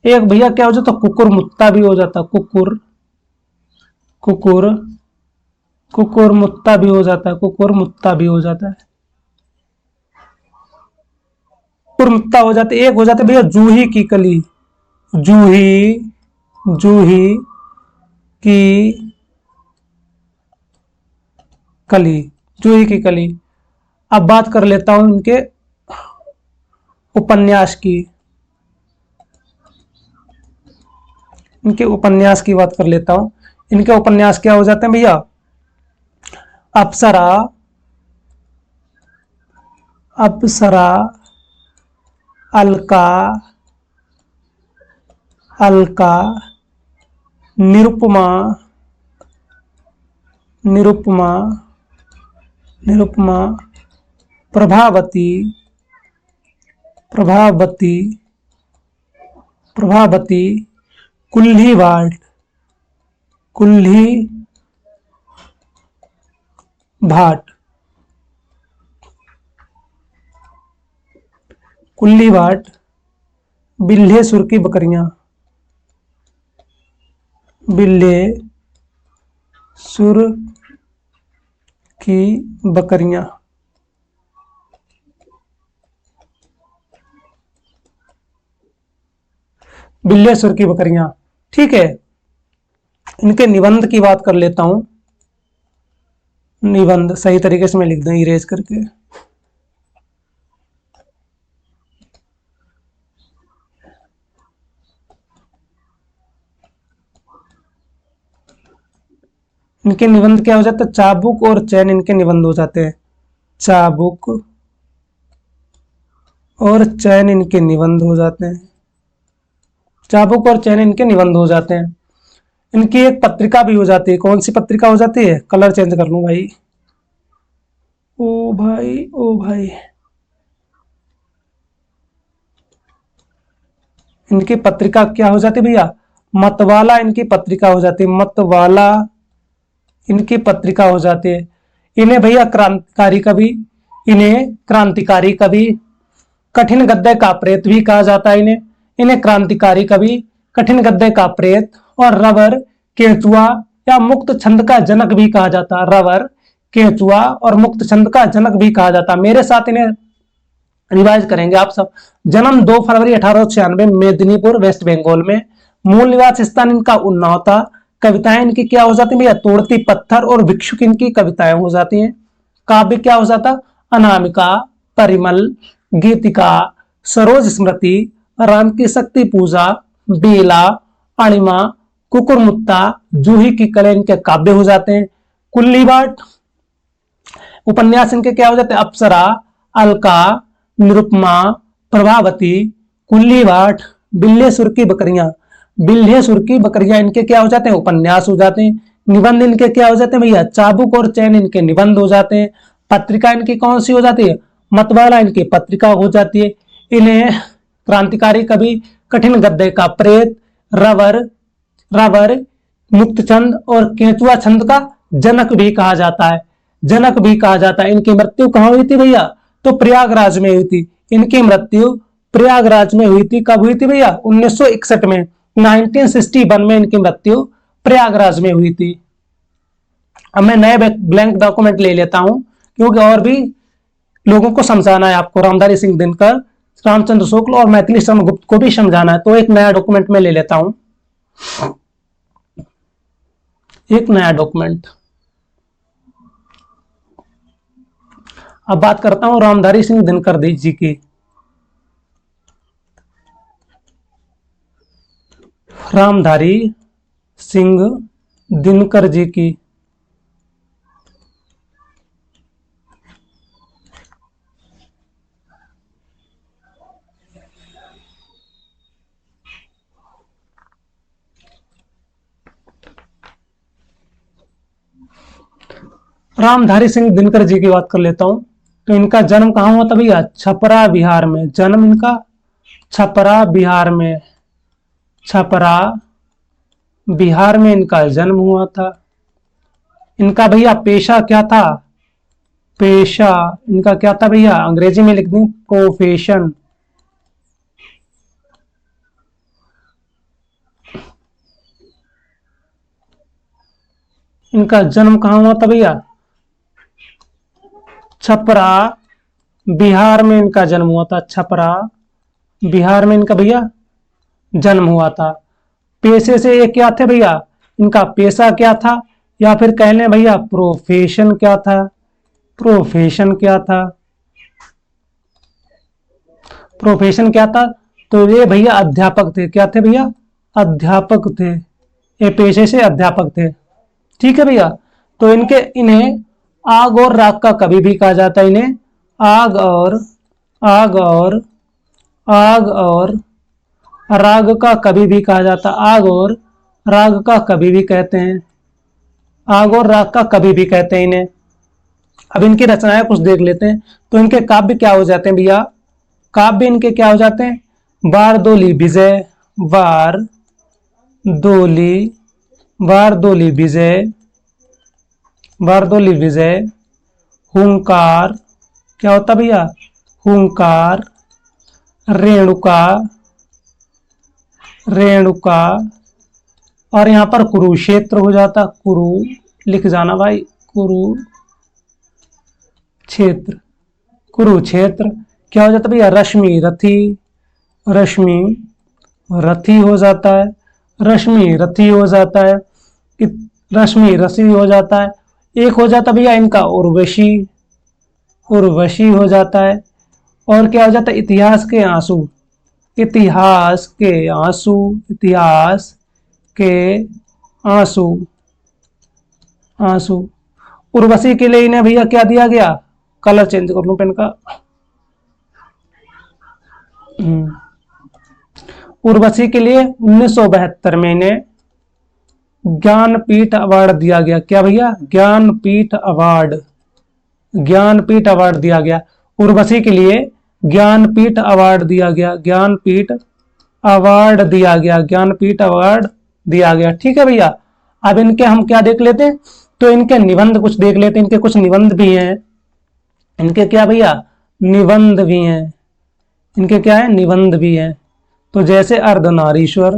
एक भैया क्या हो जाता, कुकुर मुत्ता भी हो जाता, कुकुर, कुकुर, कुकुर मुत्ता भी हो जाता है, कुकुर मुत्ता भी हो जाता है, कुकुर मुत्ता हो जाते। एक हो जाते भैया जूही की कली, जूही, जूही की कली, जूही की कली। अब बात कर लेता हूं इनके उपन्यास की, इनके उपन्यास की बात कर लेता हूं। इनके उपन्यास क्या हो जाते हैं भैया, अप्सरा, अप्सरा, अलका, अलका, निरुपमा, निरुपमा, निरुपमा, प्रभावती, प्रभावती, प्रभावती, कुल्ही भाट, कुल्ही भाट, कुल्ली भाट, बिल्हे सुर की बकरियां, बिल्हे सुर की बकरियां, बिल्हे सुर की बकरियां। ठीक है, इनके निबंध की बात कर लेता हूं। निबंध सही तरीके से मैं लिख दूं इरेज करके। इनके निबंध क्या हो जाते हैं, चाबुक और चैन इनके निबंध हो जाते हैं, चाबुक और चैन इनके निबंध हो जाते हैं, चाबुक और चैन इनके निबंध हो जाते हैं। इनकी एक पत्रिका भी हो जाती है, कौन सी पत्रिका हो जाती है, कलर चेंज कर लूं भाई, ओ भाई, ओ भाई, इनकी पत्रिका क्या हो जाती है भैया, मतवाला इनकी पत्रिका हो जाती है, मतवाला इनकी पत्रिका हो जाती है। इन्हें भैया क्रांतिकारी कवि, इन्हें क्रांतिकारी कवि, कठिन गद्य का प्रेत भी कहा जाता है इन्हें, इन्हें क्रांतिकारी कवि, कठिन गद्य का प्रेत और रबर, केचुआ या मुक्त छंद का जनक भी कहा जाता है, रबर, केचुआ और मुक्त छंद का जनक भी कहा जाता है। मेरे साथ इन्हें रिवाइज करेंगे आप सब। जन्म 2 फरवरी 1896 मेदिनीपुर वेस्ट बंगाल में, मूल निवास स्थान इनका उन्नाव था। कविताएं इनकी क्या हो जाती है भैया, तोड़ती पत्थर और भिक्षुक इनकी कविताएं हो जाती हैं। काव्य क्या हो जाता, अनामिका, परिमल, गीतिका, सरोज स्मृति, राम की शक्ति पूजा, बेला, अणिमा, कुकुरमुत्ता, जूही की कले इनके काव्य हो जाते हैं। कुल्ली भाट उपन्यास इनके क्या हो जाते हैं, अप्सरा, अलका, निरुपमा, प्रभावती, कुल्ली भाट, बिल्ले सुर की बकरियां, बिल्हे सुर की बकरियां इनके क्या हो जाते हैं, उपन्यास हो जाते हैं। निबंध इनके क्या हो जाते हैं भैया, चाबुक और चैन इनके निबंध हो जाते हैं। पत्रिका इनकी कौन सी हो जाती है, मतवाला इनकी पत्रिका हो जाती है। इन्हें क्रांतिकारी कवि, कठिन गद्य का प्रेत, रबर रबर मुक्तचंद और केंचुआ छंद का जनक भी कहा जाता है। जनक भी कहा जाता है। इनकी मृत्यु कहाँ हुई थी भैया? तो प्रयागराज में हुई थी। इनकी मृत्यु प्रयागराज में हुई थी। कब हुई थी भैया? 1961 में, 1961 में इनकी मृत्यु प्रयागराज में हुई थी। अब मैं नए ब्लैंक डॉक्यूमेंट ले लेता हूं, क्योंकि और भी लोगों को समझाना है आपको। रामधारी सिंह दिनकर, रामचंद्र शुक्ल और मैथिली शरण गुप्त को भी समझाना है। तो एक नया डॉक्यूमेंट में ले लेता हूं, एक नया डॉक्यूमेंट। अब बात करता हूं रामधारी सिंह दिनकर जी की। रामधारी सिंह दिनकर जी की। रामधारी सिंह दिनकर जी की बात कर लेता हूं। तो इनका जन्म कहां हुआ था भैया? छपरा बिहार में। जन्म इनका छपरा बिहार में, छपरा बिहार में इनका जन्म हुआ था। इनका भैया पेशा क्या था? पेशा इनका क्या था भैया? अंग्रेजी में लिख दूं, प्रोफेशन। इनका जन्म कहां हुआ था भैया? छपरा बिहार में इनका जन्म हुआ था। छपरा बिहार में इनका भैया जन्म हुआ था। पेशे से ये क्या थे भैया? इनका पेशा क्या था, या फिर कह लें भैया प्रोफेशन क्या था? प्रोफेशन क्या था? प्रोफेशन क्या था? तो ये भैया अध्यापक थे। क्या थे भैया? अध्यापक थे। ये पेशे से अध्यापक थे। ठीक है भैया। तो इन्हें आग और राग का कवि भी कहा जाता है। इन्हें आग और आग और आग और राग का कवि भी कहा जाता है। आग और राग का कवि भी कहते हैं। आग और राग का कवि भी कहते हैं इन्हें। अब इनकी रचनाएं कुछ देख लेते हैं। तो इनके काव्य क्या हो जाते हैं भैया? काव्य इनके क्या हो जाते हैं? बारदोली विजय, बारदोली बारदोली विजय, बारदोली विजय, हुंकार, क्या होता भैया? हुंकार, रेणुका, रेणुका, और यहां पर कुरुक्षेत्र हो जाता। कुरु लिख जाना भाई, कुरुक्षेत्र, कुरुक्षेत्र। क्या हो जाता भैया? रश्मि रथी, रश्मि रथी हो जाता है। रश्मि रथी हो जाता है। रश्मि रसी हो जाता है। एक हो जाता भैया इनका उर्वशी, उर्वशी हो जाता है। और क्या हो जाता है? इतिहास के आंसू, इतिहास के आंसू, इतिहास के आंसू, आंसू। उर्वशी के लिए इन्हें भैया क्या दिया गया? कलर चेंज कर लूं पेन का। उर्वशी के लिए 1972 में इन्हें ज्ञानपीठ अवार्ड दिया गया। क्या भैया? ज्ञानपीठ अवार्ड, ज्ञानपीठ अवार्ड दिया गया। उर्वशी के लिए ज्ञानपीठ अवार्ड दिया गया, ज्ञानपीठ अवार्ड दिया गया, ज्ञानपीठ अवार्ड दिया गया। ठीक है भैया। अब इनके हम क्या देख लेते हैं? तो इनके निबंध कुछ देख लेते हैं। इनके कुछ निबंध भी हैं। इनके क्या भैया? निबंध भी हैं। इनके क्या है? निबंध भी हैं। तो जैसे अर्धनारीश्वर,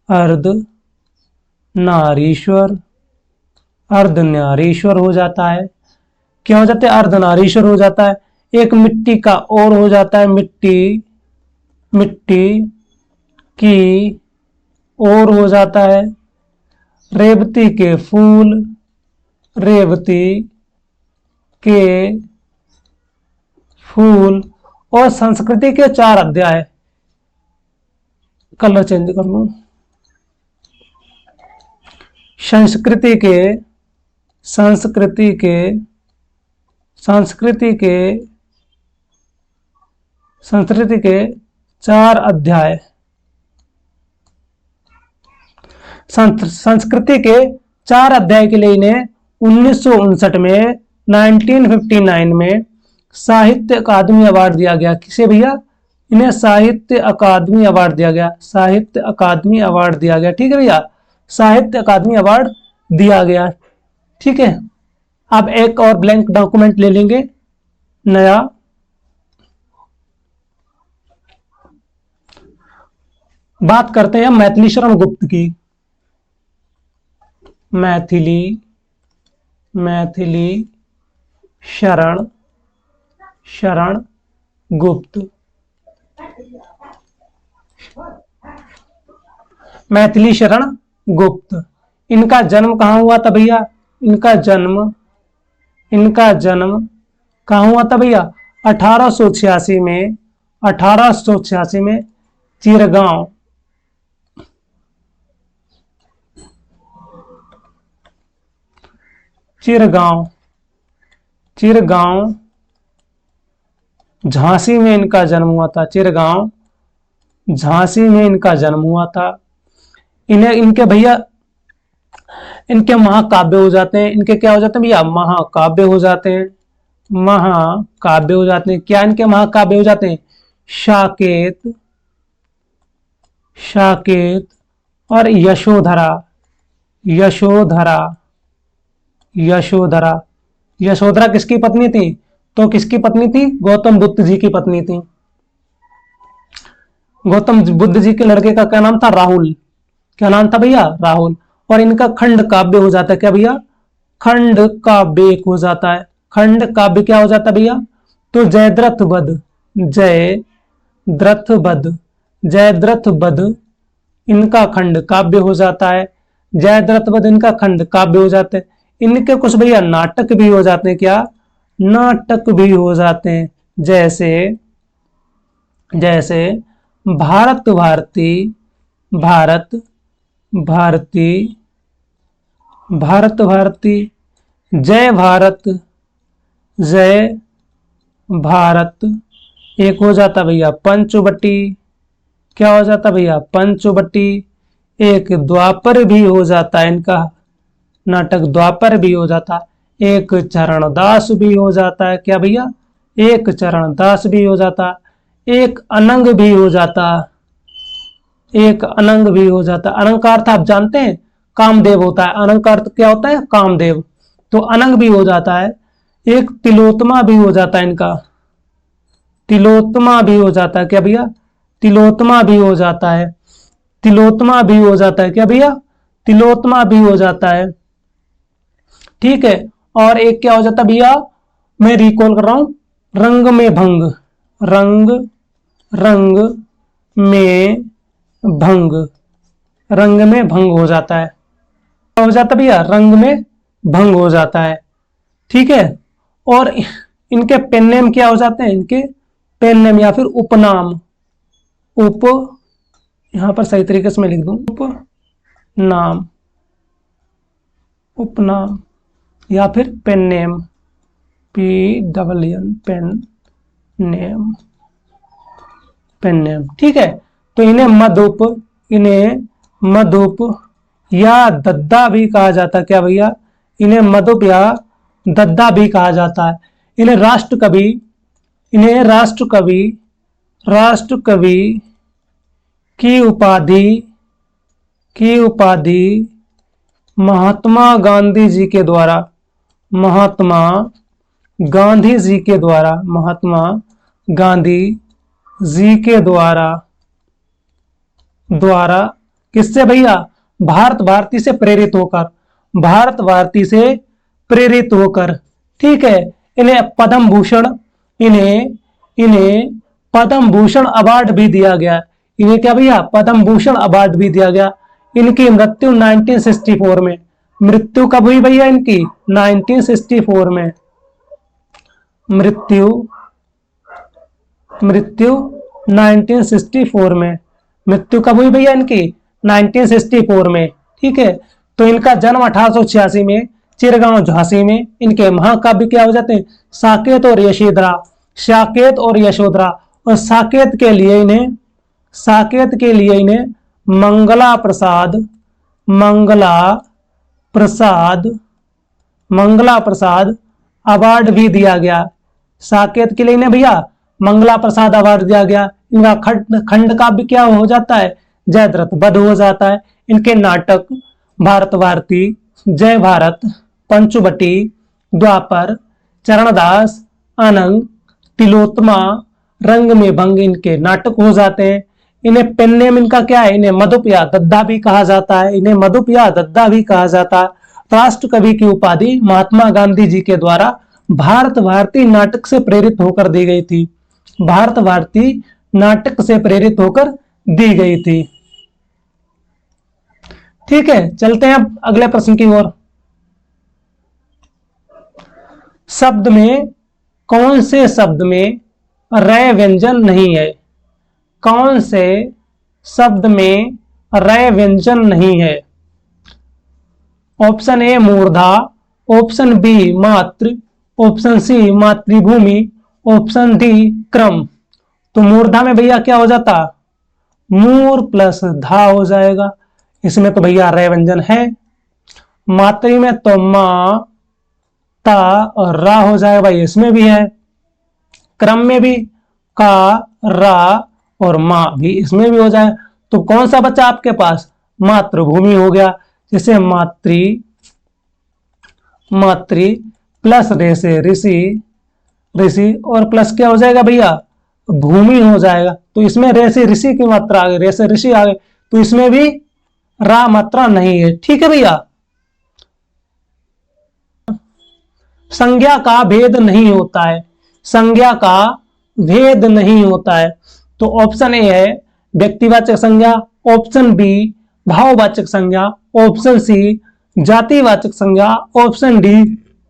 अर्धनारीश्वर, अर्धनारीश्वर हो जाता है। क्या हो जाता है? अर्धनारीश्वर हो जाता है। एक मिट्टी का और हो जाता है, मिट्टी, मिट्टी की और हो जाता है। रेवती के फूल, रेवती के फूल। और संस्कृति के 4 अध्याय। कलर चेंज कर लूं। संस्कृति के, संस्कृति के, संस्कृति के, संस्कृति के 4 अध्याय। संस्कृति के 4 अध्याय के लिए इन्हें 1959 में, 1959 में साहित्य अकादमी अवार्ड दिया गया। किसे भैया? इन्हें साहित्य अकादमी अवार्ड दिया गया, साहित्य अकादमी अवार्ड दिया गया। ठीक है भैया, साहित्य अकादमी अवार्ड दिया गया। ठीक है, अब एक और ब्लैंक डॉक्यूमेंट ले लेंगे नया। बात करते हैं मैथिली शरण गुप्त की। मैथिली शरण गुप्त। मैथिली शरण गुप्त, इनका जन्म कहाँ हुआ था भैया? इनका जन्म कहाँ हुआ था भैया? 1886 में, 1886 में चिरगांव, चिरगांव झांसी में इनका जन्म हुआ था। चिरगांव झांसी में इनका जन्म हुआ था। इनके भैया इनके महाकाव्य हो जाते हैं। इनके क्या हो जाते हैं भैया? महाकाव्य हो जाते हैं। महाकाव्य हो जाते हैं। क्या इनके महाकाव्य हो जाते हैं? साकेत और यशोधरा किसकी पत्नी थी? तो किसकी पत्नी थी? गौतम बुद्ध जी की पत्नी थी। गौतम बुद्ध जी के लड़के का क्या नाम था? राहुल। क्या नाम था भैया? राहुल। और इनका खंड काव्य हो जाता है क्या भैया? खंड काव्य हो जाता है। खंड काव्य क्या हो जाता है भैया? तो जयद्रथ वध इनका खंड काव्य हो जाता है। जयद्रथ वध इनका खंड काव्य हो जाते हैं। इनके कुछ भैया नाटक भी हो जाते हैं। क्या? नाटक भी हो जाते हैं। जैसे भारत भारती, जय भारत, एक हो जाता भैया पंचवटी। क्या हो जाता भैया? पंचवटी। एक द्वापर भी हो जाता है, इनका नाटक द्वापर भी हो जाता। एक चरणदास भी हो जाता है। क्या भैया? एक चरणदास भी हो जाता। एक अनंग भी हो जाता। अनंग का अर्थ आप जानते हैं? कामदेव होता है। अनंग का अर्थ क्या होता है? कामदेव। तो अनंग भी हो जाता है। एक तिलोत्तमा भी हो जाता है इनका। तिलोत्तमा भी हो जाता है। क्या भैया? तिलोत्तमा भी हो जाता है। क्या भैया? तिलोत्तमा भी हो जाता है। ठीक है, और एक क्या हो जाता भैया? मैं रिकॉल कर रहा हूं, रंग में भंग हो जाता है। क्या हो जाता भैया? रंग में भंग हो जाता है। ठीक है, और इनके पेन नेम क्या हो जाते हैं? इनके पेन नेम या फिर उपनाम, यहां पर सही तरीके से मैं लिख दूं, उपनाम या फिर pen name, PNN pen name. ठीक है, तो इन्हें मधुप या दद्दा भी कहा जाता है। क्या भैया? इन्हें मधुप या दद्दा भी कहा जाता है। इन्हें राष्ट्रकवि की उपाधि महात्मा गांधी जी के द्वारा किससे भैया? भारत भारती से प्रेरित होकर। ठीक है, इन्हें पद्म भूषण अवार्ड भी दिया गया। इन्हें क्या भैया? पद्म भूषण अवार्ड भी दिया गया। इनकी मृत्यु 1964 में। मृत्यु कब हुई भैया इनकी? 1964 में। मृत्यु 1964 में। मृत्यु कब हुई भैया इनकी? 1964 में। ठीक है, तो इनका जन्म 1886 में चिरगांव झांसी में। इनके महाकाव्य क्या हो जाते हैं? साकेत और और साकेत के लिए इन्हें मंगला प्रसाद अवार्ड भी दिया गया। साकेत के लिए इन्हें भैया मंगला प्रसाद अवार्ड दिया गया। इनका खंड काव्य क्या हो जाता है, जयद्रथ वध हो जाता है। इनके नाटक भारत भारती, जय भारत, पंचवटी, द्वापर, चरणदास, अनंग, तिलोत्तमा, रंग में भंग इनके नाटक हो जाते हैं। इन्हें पेन नेम इनका क्या है, इन्हें मधुप या दद्दा भी कहा जाता है, इन्हें मधुप या दद्दा भी कहा जाता है। राष्ट्र कवि की उपाधि महात्मा गांधी जी के द्वारा भारत भारती नाटक से प्रेरित होकर दी गई थी, भारत भारती नाटक से प्रेरित होकर दी गई थी। ठीक है, चलते हैं अब अगले प्रश्न की ओर। शब्द में कौन से शब्द में रय व्यंजन नहीं है, कौन से शब्द में रय व्यंजन नहीं है। ऑप्शन ए मूर्धा, ऑप्शन बी मात्र, ऑप्शन सी मातृभूमि, ऑप्शन डी क्रम। तो मूर्धा में भैया क्या हो जाता, मूर प्लस धा हो जाएगा, इसमें तो भैया रय व्यंजन है। मातृ में तो मां, ता और रा हो जाएगा भाई, इसमें भी है। क्रम में भी का, रा और मां भी इसमें भी हो जाए। तो कौन सा बच्चा आपके पास, मातृभूमि हो गया। जैसे मातृ प्लस रे से ऋषि, ऋषि और प्लस क्या हो जाएगा भैया, भूमि हो जाएगा। तो इसमें रे से ऋषि की मात्रा आ गई, रे से ऋषि आ गए, तो इसमें भी रा मात्रा नहीं है। ठीक है भैया। संज्ञा का भेद नहीं होता है, संज्ञा का भेद नहीं होता है। तो ऑप्शन ए है व्यक्तिवाचक संज्ञा, ऑप्शन बी भाववाचक संज्ञा, ऑप्शन सी जातिवाचक संज्ञा, ऑप्शन डी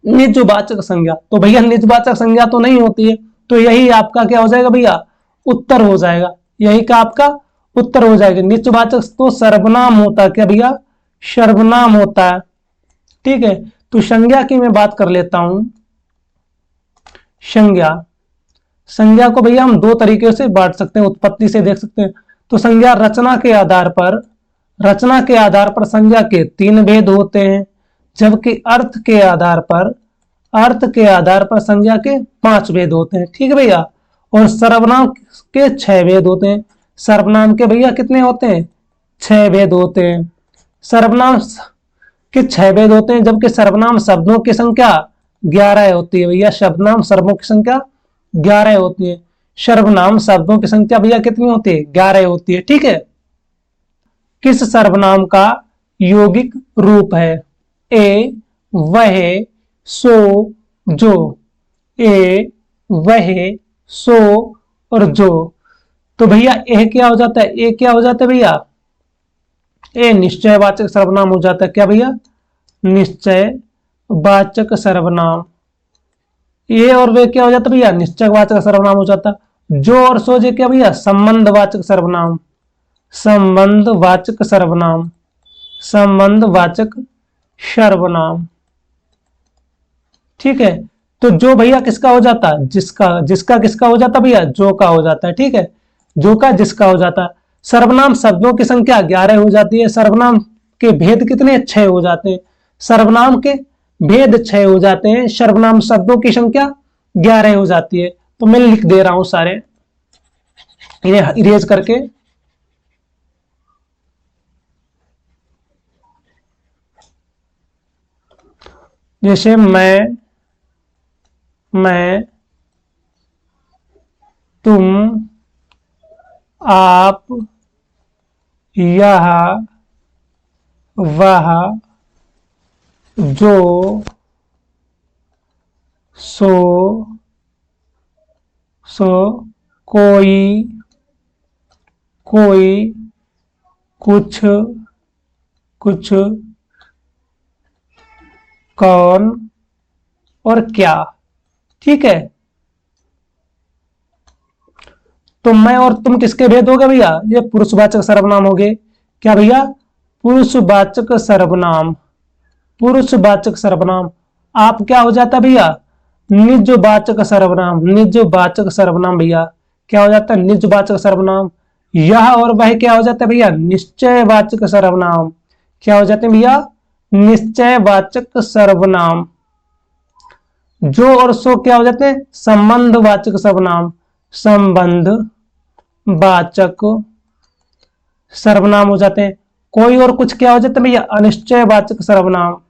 निजवाचक संज्ञा। तो भैया निजवाचक संज्ञा तो नहीं होती है, तो यही आपका क्या हो जाएगा भैया, उत्तर हो जाएगा, यही का आपका उत्तर हो जाएगा। निजवाचक तो सर्वनाम होता है, क्या भैया, सर्वनाम होता है। ठीक है, तो संज्ञा की मैं बात कर लेता हूं। संज्ञा, संज्ञा को भैया हम दो तरीके से बांट सकते हैं, उत्पत्ति से देख सकते हैं। तो संज्ञा रचना के आधार पर, रचना के आधार पर संज्ञा के 3 भेद होते हैं, जबकि अर्थ के आधार पर, अर्थ के आधार पर संज्ञा के 5 भेद होते हैं। ठीक है भैया। और सर्वनाम के 6 भेद होते हैं। सर्वनाम के भैया कितने होते हैं, 6 भेद होते हैं। सर्वनाम के 6 भेद होते हैं, जबकि सर्वनाम शब्दों की संख्या 11 होती है भैया। सर्वनाम शब्दों की संख्या 11 होती है। सर्वनाम शब्दों की संख्या भैया कितनी होती है, 11 होती है। ठीक है। किस सर्वनाम का यौगिक रूप है, ए वह, सो, जो, ए वह, सो और जो। तो भैया ए क्या हो जाता है, ए क्या हो जाता है भैया, ए निश्चयवाचक सर्वनाम हो जाता है। क्या भैया, निश्चयवाचक सर्वनाम। ये और वे क्या हो जाता है भैया, निश्चयवाचक सर्वनाम हो जाता। जो और सो जे क्या भैया, संबंधवाचक सर्वनाम, संबंधवाचक सर्वनाम, संबंधवाचक सर्वनाम। ठीक है। तो जो भैया किसका हो जाता है, जिसका, जिसका किसका हो जाता भैया, जो का हो जाता है। ठीक है, जो का जिसका हो जाता है। सर्वनाम शब्दों की संख्या 11 हो जाती है। सर्वनाम के भेद कितने, 6 हो जाते हैं। सर्वनाम के भेद 6 हो जाते हैं, सर्वनाम शब्दों की संख्या 11 हो जाती है। तो मैं लिख दे रहा हूं सारे, इन्हें इरेज करके। जैसे मैं, तुम, आप, यह, वह, जो, सो, कोई, कुछ, कौन और क्या। ठीक है। तो मैं और तुम किसके भेद हो गए भैया, ये पुरुषवाचक सर्वनाम हो गए। क्या भैया, पुरुषवाचक सर्वनाम, पुरुषवाचक सर्वनाम। आप क्या हो जाता भैया, निजवाचक सर्वनाम, निजवाचक सर्वनाम भैया क्या हो जाता है, निजवाचक सर्वनाम। यह और वह क्या हो जाता है भैया, निश्चयवाचक सर्वनाम। क्या हो जाते हैं भैया, निश्चयवाचक सर्वनाम। जो और सो क्या हो जाते हैं, संबंधवाचक सर्वनाम, संबंध वाचक सर्वनाम हो जाते हैं। कोई और कुछ क्या हो जाते हैं भैया, अनिश्चय वाचक सर्वनाम।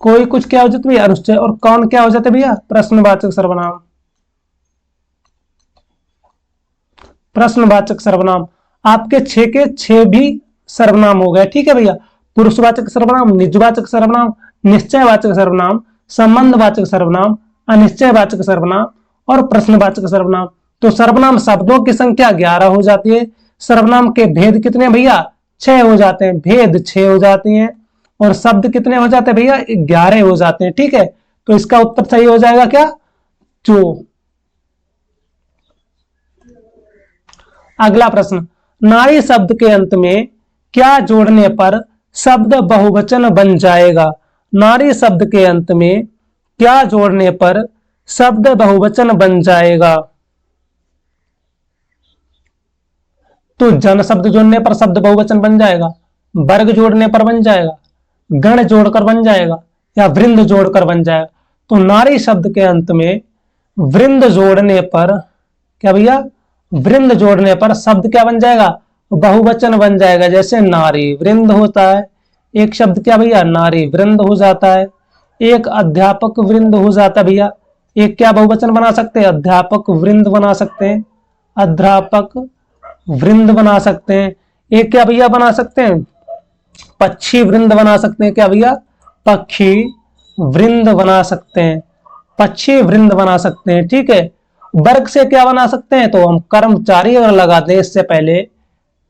कोई कुछ क्या हो जाता है भैया, अनिश्चय। और कौन क्या हो जाते हैं भैया, प्रश्नवाचक सर्वनाम। प्रश्नवाचक सर्वनाम आपके 6 के 6 भी सर्वनाम हो गए, ठीक है भैया। पुरुषवाचक सर्वनाम, निजवाचक सर्वनाम, निश्चयवाचक सर्वनाम, संबंधवाचक सर्वनाम, अनिश्चयवाचक सर्वनाम और प्रश्नवाचक सर्वनाम। तो सर्वनाम शब्दों की संख्या 11 हो जाती है। सर्वनाम के भेद कितने भैया, 6 हो जाते हैं, भेद 6 हो जाती हैं। और शब्द कितने हो जाते हैं भैया, 11 हो जाते हैं, ठीक है। तो इसका उत्तर सही हो जाएगा क्या, जो। अगला प्रश्न, नारी शब्द के अंत में क्या जोड़ने पर शब्द बहुवचन बन जाएगा। नारी शब्द के अंत में क्या जोड़ने पर शब्द बहुवचन बन जाएगा। तो जन शब्द जोड़ने पर शब्द बहुवचन बन जाएगा, वर्ग जोड़ने पर बन जाएगा, गण जोड़कर बन जाएगा, या वृंद जोड़कर बन जाएगा। तो नारी शब्द के अंत में वृंद जोड़ने पर क्या भैया, वृंद जोड़ने पर शब्द क्या बन जाएगा, बहुवचन बन जाएगा। जैसे नारी वृंद होता है, एक शब्द क्या भैया, नारी वृंद हो जाता है। एक अध्यापक वृंद हो जाता है भैया, एक क्या बहुवचन बना सकते हैं, अध्यापक वृंद बना सकते हैं, अध्यापक वृंद बना सकते हैं। एक क्या भैया बना सकते हैं, पक्षी वृंद बना सकते हैं, क्या भैया, पक्षी वृंद बना सकते हैं, पक्षी वृंद बना सकते हैं, ठीक है। वर्ग से क्या बना सकते हैं, तो हम कर्मचारी अगर लगा दें, इससे पहले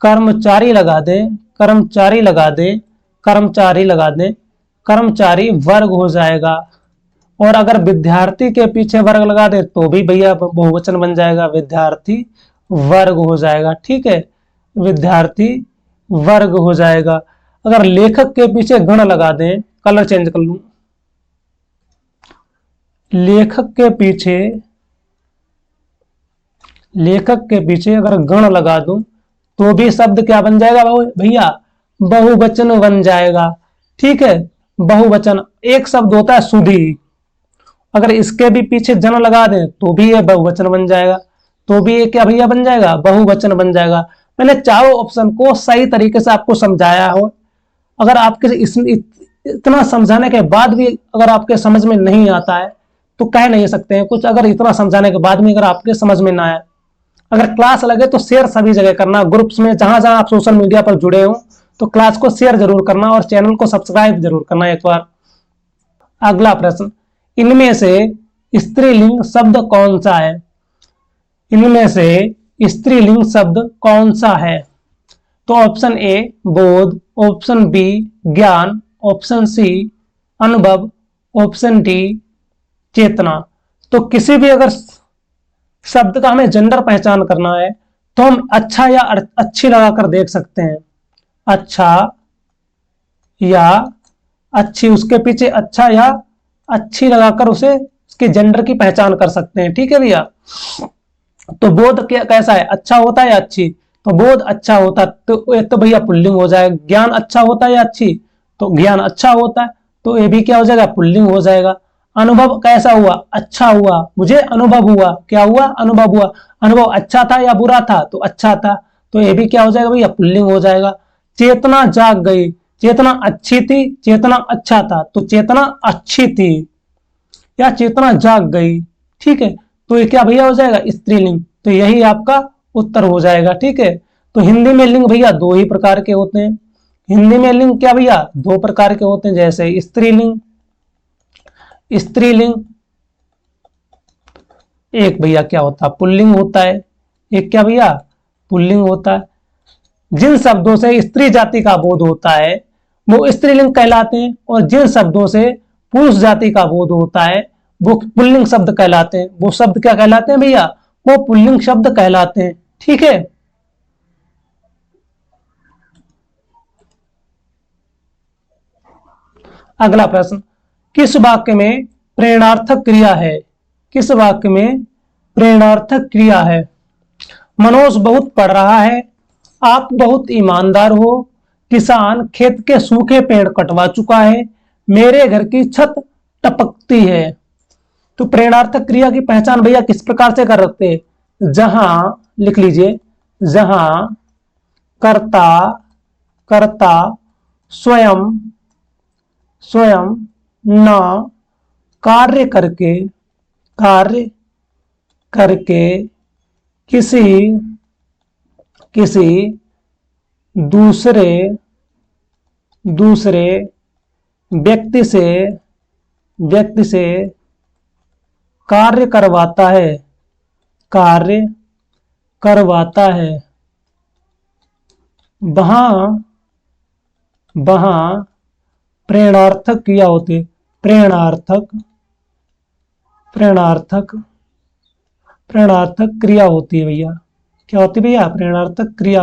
कर्मचारी लगा दें, कर्मचारी लगा दें, कर्मचारी लगा दें, कर्मचारी वर्ग हो जाएगा। और अगर विद्यार्थी के पीछे वर्ग लगा दें तो भी भैया बहुवचन बन जाएगा, विद्यार्थी वर्ग हो जाएगा, ठीक है, विद्यार्थी वर्ग हो जाएगा। अगर लेखक के पीछे गण लगा दें, कलर चेंज कर लूं, लेखक के पीछे अगर गण लगा दूं तो भी शब्द क्या बन जाएगा भैया, बहुवचन बन जाएगा, ठीक है, बहुवचन। एक शब्द होता है सुधी, अगर इसके भी पीछे जन लगा दें तो भी ये बहुवचन बन जाएगा, तो भी ये क्या भैया बन जाएगा, बहुवचन बन जाएगा। मैंने चारों ऑप्शन को सही तरीके से आपको समझाया हो। अगर आपके इतना समझाने के बाद भी अगर आपके समझ में नहीं आता है तो कह नहीं सकते हैं कुछ। अगर इतना समझाने के बाद में अगर आपके समझ में ना आए, अगर क्लास लगे तो शेयर सभी जगह करना, ग्रुप्स में जहां जहां आप सोशल मीडिया पर जुड़े हो तो क्लास को शेयर जरूर करना और चैनल को सब्सक्राइब जरूर करना एक बार। अगला प्रश्न, इनमें से स्त्रीलिंग शब्द कौन सा है। इनमें से स्त्रीलिंग शब्द कौन सा है। तो ऑप्शन ए बोध, ऑप्शन बी ज्ञान, ऑप्शन सी अनुभव, ऑप्शन डी चेतना। तो किसी भी अगर शब्द का हमें जेंडर पहचान करना है तो हम अच्छा या अच्छी लगाकर देख सकते हैं, अच्छा या अच्छी, उसके पीछे अच्छा या अच्छी लगाकर उसे उसके जेंडर की पहचान कर सकते हैं, ठीक है भैया। तो बोध क्या कैसा है, अच्छा होता है या अच्छी, तो बोध अच्छा होता है, तो एक तो भैया पुल्लिंग हो जाएगा। ज्ञान अच्छा होता है या अच्छी, तो ज्ञान अच्छा होता है, तो ये भी क्या हो जाएगा, पुल्लिंग हो जाएगा। अनुभव कैसा हुआ, अच्छा हुआ, मुझे अनुभव हुआ, क्या हुआ, अनुभव हुआ। अनुभव अच्छा था या बुरा था, तो अच्छा था, तो ये भी क्या हो जाएगा भैया, पुल्लिंग हो जाएगा। चेतना जाग गई, चेतना अच्छी थी, चेतना अच्छा था, तो चेतना अच्छी थी या चेतना जाग गई, ठीक है। तो ये क्या भैया हो जाएगा, स्त्रीलिंग। तो यही आपका उत्तर हो जाएगा, ठीक है। तो हिंदी में लिंग भैया दो ही प्रकार के होते हैं। हिंदी में लिंग क्या भैया, दो प्रकार के होते हैं, जैसे स्त्रीलिंग, स्त्रीलिंग एक भैया क्या होता है, पुल्लिंग होता है, एक क्या भैया, पुल्लिंग होता है। जिन शब्दों से स्त्री जाति का बोध होता है वो स्त्रीलिंग कहलाते हैं, और जिन शब्दों से पुरुष जाति का बोध होता है वो पुल्लिंग शब्द कहलाते हैं। वो शब्द क्या कहलाते हैं भैया, वो पुल्लिंग शब्द कहलाते हैं, ठीक है। अगला प्रश्न, किस वाक्य में प्रेरणार्थक क्रिया है। किस वाक्य में प्रेरणार्थक क्रिया है। मनोज बहुत पढ़ रहा है, आप बहुत ईमानदार हो, किसान खेत के सूखे पेड़ कटवा चुका है, मेरे घर की छत टपकती है। तो प्रेरणार्थक क्रिया की पहचान भैया किस प्रकार से कर सकते हैं? जहां, लिख लीजिए, जहां कर्ता कर्ता स्वयं स्वयं न कार्य करके कार्य करके किसी किसी दूसरे दूसरे व्यक्ति से कार्य करवाता है वहां वहां प्रेरणार्थक क्रिया होती है। प्रेरणार्थक क्रिया होती है भैया। क्या होती है भैया? प्रेरणार्थक क्रिया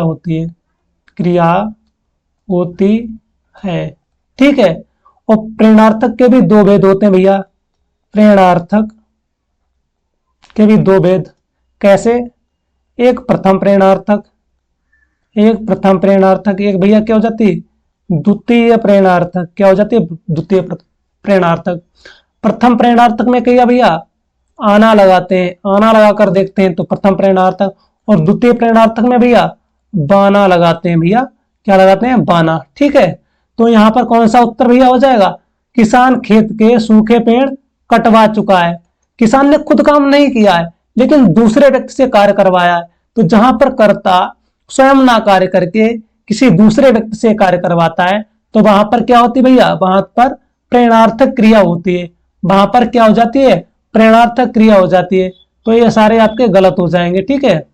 होती है। ठीक है। और प्रेरणार्थक के भी दो भेद होते हैं भैया। प्रेरणार्थक के भी दो भेद। कैसे? एक प्रथम प्रेरणार्थक, एक भैया क्या हो जाती है? द्वितीय प्रेरणार्थक। क्या हो जाती है? द्वितीय प्रेरणार्थक। प्रथम प्रेरणार्थक में क्या भैया? आना लगाते हैं, आना लगाकर देखते हैं तो प्रथम प्रेरणार्थक। और द्वितीय प्रेरणार्थक में भैया बाना लगाते हैं भैया। क्या लगाते हैं? बाना। ठीक है। तो यहां पर कौन सा उत्तर भैया हो जाएगा? किसान खेत के सूखे पेड़ कटवा चुका है। किसान ने खुद काम नहीं किया है लेकिन दूसरे व्यक्ति से कार्य करवाया है। तो जहां पर कर्ता स्वयं ना कार्य करके किसी दूसरे व्यक्ति से कार्य करवाता है तो वहां पर क्या होती है भैया? वहां पर प्रेरणार्थक क्रिया होती है। वहां पर क्या हो जाती है? प्रेरणार्थक क्रिया हो जाती है। तो ये सारे आपके गलत हो जाएंगे। ठीक है।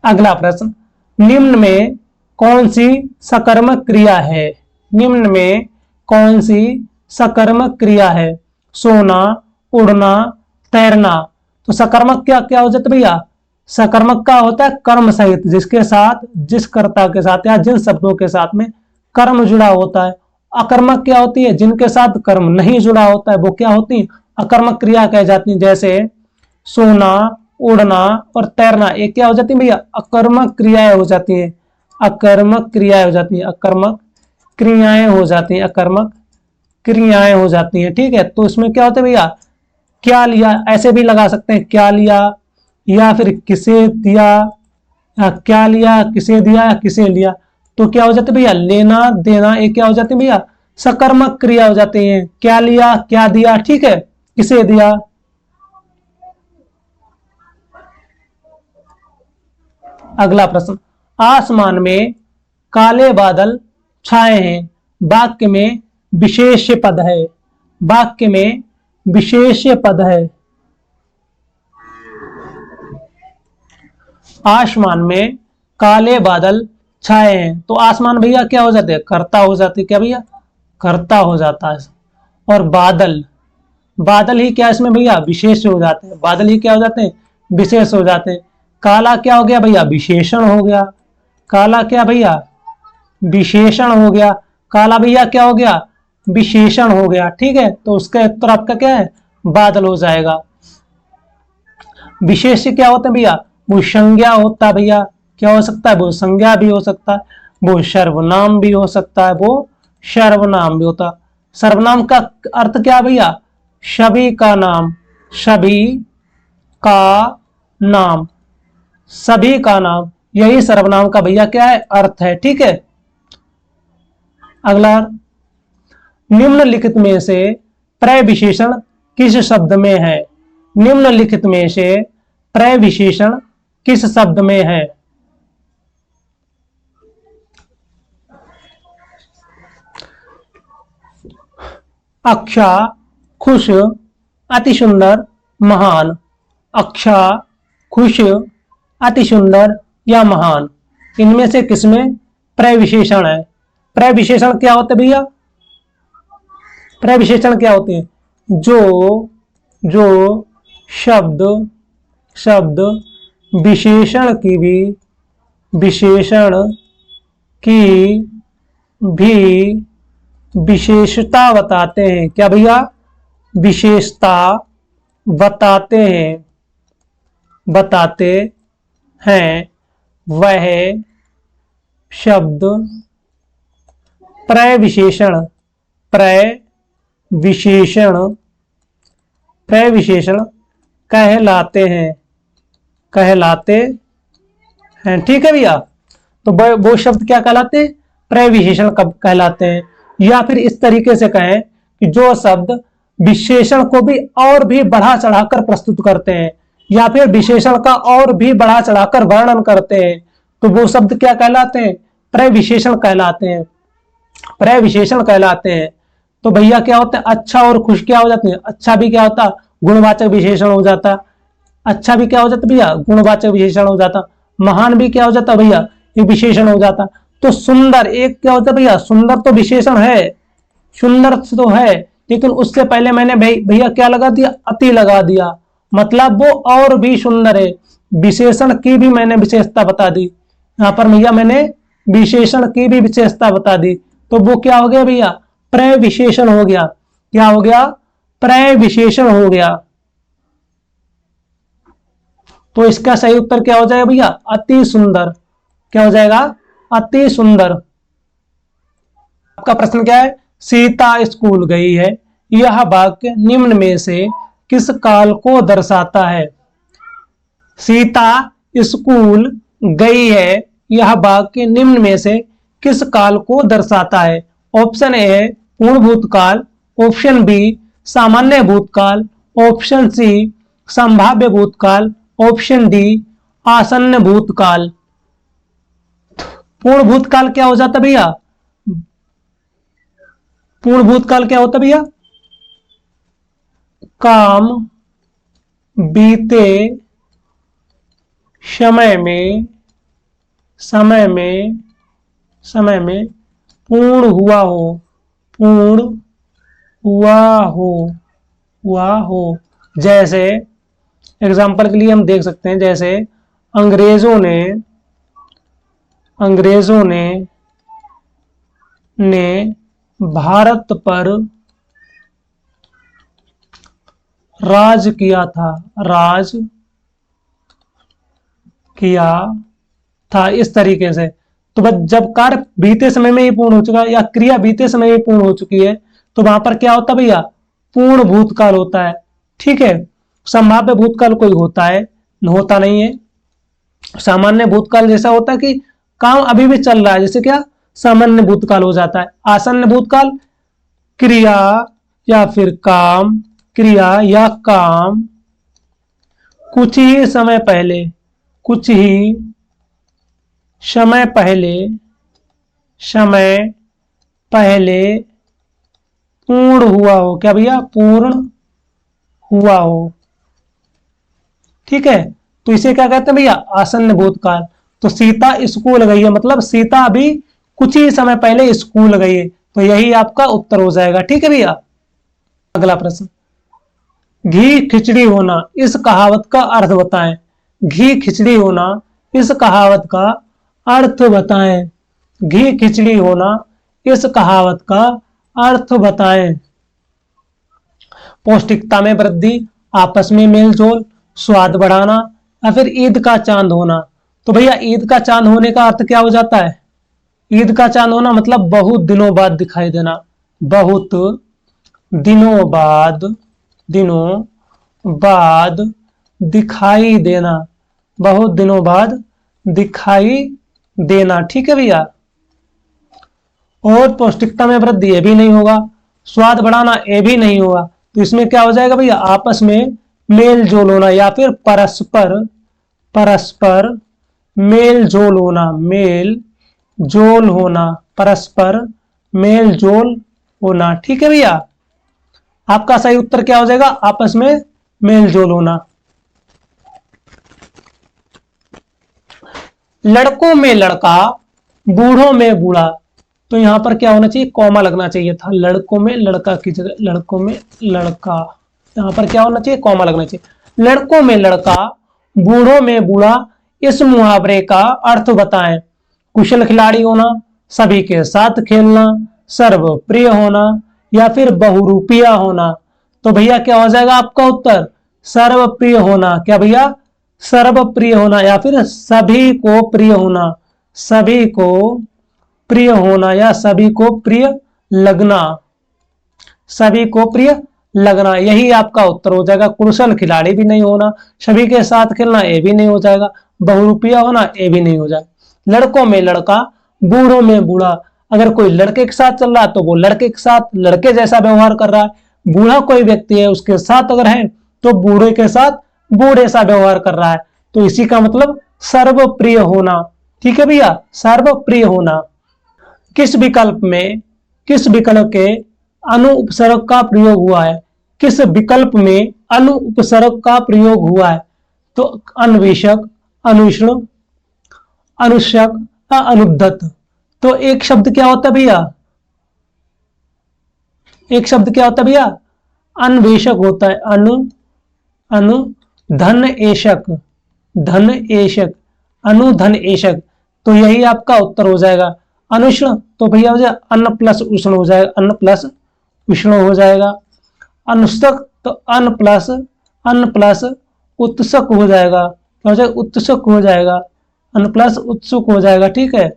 अगला प्रश्न, निम्न में कौन सी सकर्मक क्रिया है? निम्न में कौन सी सकर्मक क्रिया है? सोना, उड़ना, तैरना। तो सकर्मक क्या क्या हो जाता है भैया? सकर्मक का होता है कर्म सहित, जिसके साथ, जिस कर्ता के साथ या जिन शब्दों के साथ में कर्म जुड़ा होता है। अकर्मक क्या होती है? जिनके साथ कर्म नहीं जुड़ा होता है वो क्या होती है? अकर्मक क्रिया कह जाती है। जैसे सोना, उड़ना और तैरना, ये क्या हो जाती है भैया? अकर्मक क्रियाएं हो जाती हैं। अकर्मक क्रियाएं हो जाती हैं। अकर्मक क्रियाएं हो जाती हैं। अकर्मक क्रियाएं हो जाती हैं। ठीक है। तो इसमें क्या होता है भैया? क्या लिया, ऐसे भी लगा सकते हैं, क्या लिया, या फिर किसे दिया, या क्या लिया, किसे दिया, या किसे लिया। तो क्या हो जाता है भैया? लेना देना, ये क्या हो जाती है भैया? सकर्मक क्रिया हो जाती है। क्या लिया, क्या दिया, ठीक है, किसे दिया। अगला प्रश्न, आसमान में काले बादल छाए हैं। वाक्य में विशेष्य पद है। वाक्य में विशेष्य पद है। आसमान में काले बादल छाए हैं। तो आसमान भैया क्या हो जाते हैं? कर्ता हो जाते हैं। क्या भैया? कर्ता हो जाता है। और बादल, बादल ही क्या इसमें भैया? विशेष हो जाते हैं। बादल ही क्या हो जाते हैं? विशेष हो जाते हैं। काला क्या हो गया भैया? विशेषण हो गया। काला क्या भैया? विशेषण हो गया। काला भैया क्या हो गया? विशेषण हो गया। ठीक है। तो उसका उत्तर आपका क्या है? बादल हो जाएगा। विशेष्य क्या होता है भैया? वो संज्ञा होता है भैया। क्या हो सकता है? वो संज्ञा भी हो सकता है, वो सर्वनाम भी हो सकता है, वो सर्वनाम भी होता। सर्वनाम का अर्थ क्या भैया? सभी का नाम। सभी का नाम। सभी का नाम, यही सर्वनाम का भैया क्या है? अर्थ है। ठीक है। अगला, निम्नलिखित में से प्रविशेषण किस शब्द में है? निम्नलिखित में से प्रविशेषण किस शब्द में है? अच्छा, खुश, अति सुंदर, महान। अच्छा, खुश, अति सुंदर या महान, इनमें से किसमें प्रविशेषण है? प्रविशेषण क्या होते भैया? प्रविशेषण क्या होते हैं? जो जो शब्द शब्द विशेषण की भी विशेषता बताते हैं। क्या भैया? विशेषता बताते हैं, वह शब्द प्रविशेषण, प्रविशेषण, प्रविशेषण कहलाते हैं, कहलाते हैं। ठीक है भैया, तो वो शब्द क्या कहलाते हैं? प्रविशेषण कब कहलाते हैं। या फिर इस तरीके से कहें कि जो शब्द विशेषण को भी और भी बढ़ा चढ़ाकर प्रस्तुत करते हैं या फिर विशेषण का और भी बढ़ा चढ़ाकर वर्णन करते हैं, तो वो शब्द क्या कहलाते हैं? प्रविशेषण कहलाते हैं, प्रविशेषण कहलाते हैं। तो भैया क्या होता है? अच्छा और खुश क्या हो जाते हैं? अच्छा भी क्या होता? गुणवाचक विशेषण हो जाता। अच्छा भी क्या हो जाता भैया? गुणवाचक विशेषण हो जाता। महान भी क्या हो जाता भैया? ये विशेषण हो जाता। तो सुंदर एक क्या होता भैया? सुंदर तो विशेषण है, सुंदर तो है, लेकिन उससे पहले मैंने भैया क्या लगा दिया? अति लगा दिया, मतलब वो और भी सुंदर है। विशेषण की भी मैंने विशेषता बता दी, यहां पर भैया मैंने विशेषण की भी विशेषता बता दी। तो वो क्या हो गया भैया? प्रविशेषण हो गया। क्या हो गया? प्रविशेषण हो गया। तो इसका सही उत्तर क्या हो जाएगा भैया? अति सुंदर। क्या हो जाएगा? अति सुंदर। आपका प्रश्न क्या है? सीता स्कूल गई है, यह वाक्य निम्न में से किस काल को दर्शाता है? सीता स्कूल गई है, यह वाक्य निम्न में से किस काल को दर्शाता है? ऑप्शन ए है पूर्ण भूतकाल, ऑप्शन बी सामान्य भूतकाल, ऑप्शन सी संभाव्य भूतकाल, ऑप्शन डी आसन्न भूतकाल। पूर्ण भूतकाल क्या हो जाता भैया? पूर्ण भूतकाल क्या होता भैया? काम बीते समय में, समय में, समय में पूर्ण हुआ हो, पूर्ण हुआ हो, हुआ हो। जैसे एग्जाम्पल के लिए हम देख सकते हैं, जैसे अंग्रेजों ने, अंग्रेजों ने भारत पर राज किया था, राज किया था, इस तरीके से। तो बस जब कार्य बीते समय में ही पूर्ण हो चुका है या क्रिया बीते समय में पूर्ण हो चुकी है, तो वहां पर क्या होता है भैया? पूर्ण भूतकाल होता है। ठीक है, संभाव्य भूतकाल कोई होता है? होता नहीं है। सामान्य भूतकाल जैसा होता है कि काम अभी भी चल रहा है, जैसे क्या? सामान्य भूतकाल हो जाता है। आसन्न भूतकाल क्रिया या फिर काम, क्रिया या काम कुछ ही समय पहले, कुछ ही समय पहले, समय पहले पूर्ण हुआ हो। क्या भैया? पूर्ण हुआ हो। ठीक है, तो इसे क्या कहते हैं भैया? आसन्न भूतकाल। तो सीता स्कूल गई है, मतलब सीता अभी कुछ ही समय पहले स्कूल गई है, तो यही आपका उत्तर हो जाएगा। ठीक है भैया, अगला प्रश्न, घी खिचड़ी होना इस कहावत का अर्थ बताएं। घी खिचड़ी होना इस कहावत का अर्थ बताएं। घी खिचड़ी होना इस कहावत का अर्थ बताएं। पौष्टिकता में वृद्धि, आपस में मेलजोल, स्वाद बढ़ाना या फिर ईद का चांद होना। तो भैया ईद का चांद होने का अर्थ क्या हो जाता है? ईद का चांद होना मतलब बहुत दिनों बाद दिखाई देना, बहुत दिनों बाद, दिनों बाद दिखाई देना, बहुत दिनों बाद दिखाई देना। ठीक है भैया, और पौष्टिकता में वृद्धि ये भी नहीं होगा, स्वाद बढ़ाना ये भी नहीं होगा, तो इसमें क्या हो जाएगा भैया? आपस में मेल जोल होना या फिर परस्पर, परस्पर मेल जोल होना, मेल जोल होना, परस्पर मेल जोल होना। ठीक है भैया, आपका सही उत्तर क्या हो जाएगा? आपस में मेल जोल होना। लड़कों में लड़का, बूढ़ों में बूढ़ा, तो यहां पर क्या होना चाहिए? कॉमा लगना चाहिए था। लड़कों में लड़का की जगह लड़कों में लड़का, यहां पर क्या होना चाहिए? कॉमा लगना चाहिए। लड़कों में लड़का, बूढ़ों में बूढ़ा, इस मुहावरे का अर्थ बताएं। कुशल खिलाड़ी होना, सभी के साथ खेलना, सर्वप्रिय होना या फिर बहुरूपिया होना। तो भैया क्या हो जाएगा आपका उत्तर? सर्वप्रिय होना। क्या भैया? सर्वप्रिय होना या फिर सभी को प्रिय होना, सभी को प्रिय होना या सभी को प्रिय लगना, सभी को प्रिय लगना, यही आपका उत्तर हो जाएगा। कुशल खिलाड़ी भी नहीं होना, सभी के साथ खेलना, ये भी नहीं हो जाएगा। बहुरूपिया होना, ये भी नहीं हो जाएगा। लड़कों में लड़का, बूढ़ों में बूढ़ा, अगर कोई लड़के के साथ चल रहा है तो वो लड़के के साथ लड़के जैसा व्यवहार कर रहा है। बूढ़ा कोई व्यक्ति है उसके साथ अगर है तो बूढ़े के साथ बूढ़े सा व्यवहार कर रहा है। तो इसी का मतलब सर्वप्रिय होना। ठीक है भैया, सर्वप्रिय होना। किस विकल्प में, किस विकल्प के अनुपसर्ग का प्रयोग हुआ है? किस विकल्प में अनुपसर्ग का प्रयोग हुआ है? तो अन्वेषक, अनुष्ण, अनुष्यक, अनुद्धत। तो एक शब्द क्या होता है भैया? एक शब्द क्या होता है भैया? अन्वेषक होता है। अनु धन एशक, धन एशक, अनुधन एशक। तो यही आपका उत्तर हो जाएगा। अनुष्ण तो भैया हो जाएगा अन्न प्लस उष्ण हो जाएगा, अन्न प्लस उष्ण हो जाएगा। अनुष्टक तो अन्न प्लस उत्सुक हो जाएगा, क्या हो जाएगा? उत्सुक हो जाएगा, अन्न प्लस उत्सुक हो जाएगा। ठीक है,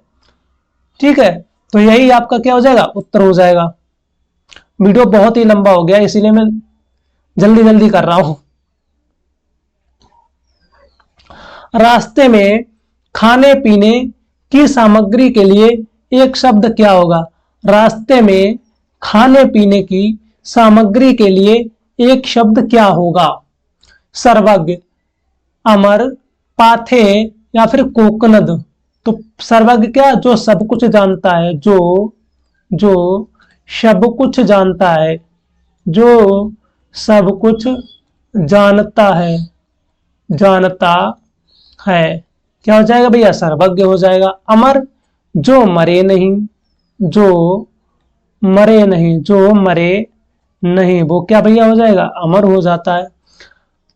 ठीक है। तो यही आपका क्या हो जाएगा? उत्तर हो जाएगा। वीडियो बहुत ही लंबा हो गया इसीलिए मैं जल्दी जल्दी कर रहा हूं। रास्ते में खाने पीने की सामग्री के लिए एक शब्द क्या होगा? रास्ते में खाने पीने की सामग्री के लिए एक शब्द क्या होगा? सर्वज्ञ, अमर, पाथे या फिर कोकनद। तो सर्वज्ञ क्या? जो सब कुछ जानता है, जो सब कुछ जानता है, जो सब कुछ जानता है, जानता है। क्या हो जाएगा भैया? सर्वज्ञ हो जाएगा। अमर, जो मरे नहीं, जो मरे नहीं, जो मरे नहीं, वो क्या भैया हो जाएगा? अमर हो जाता है।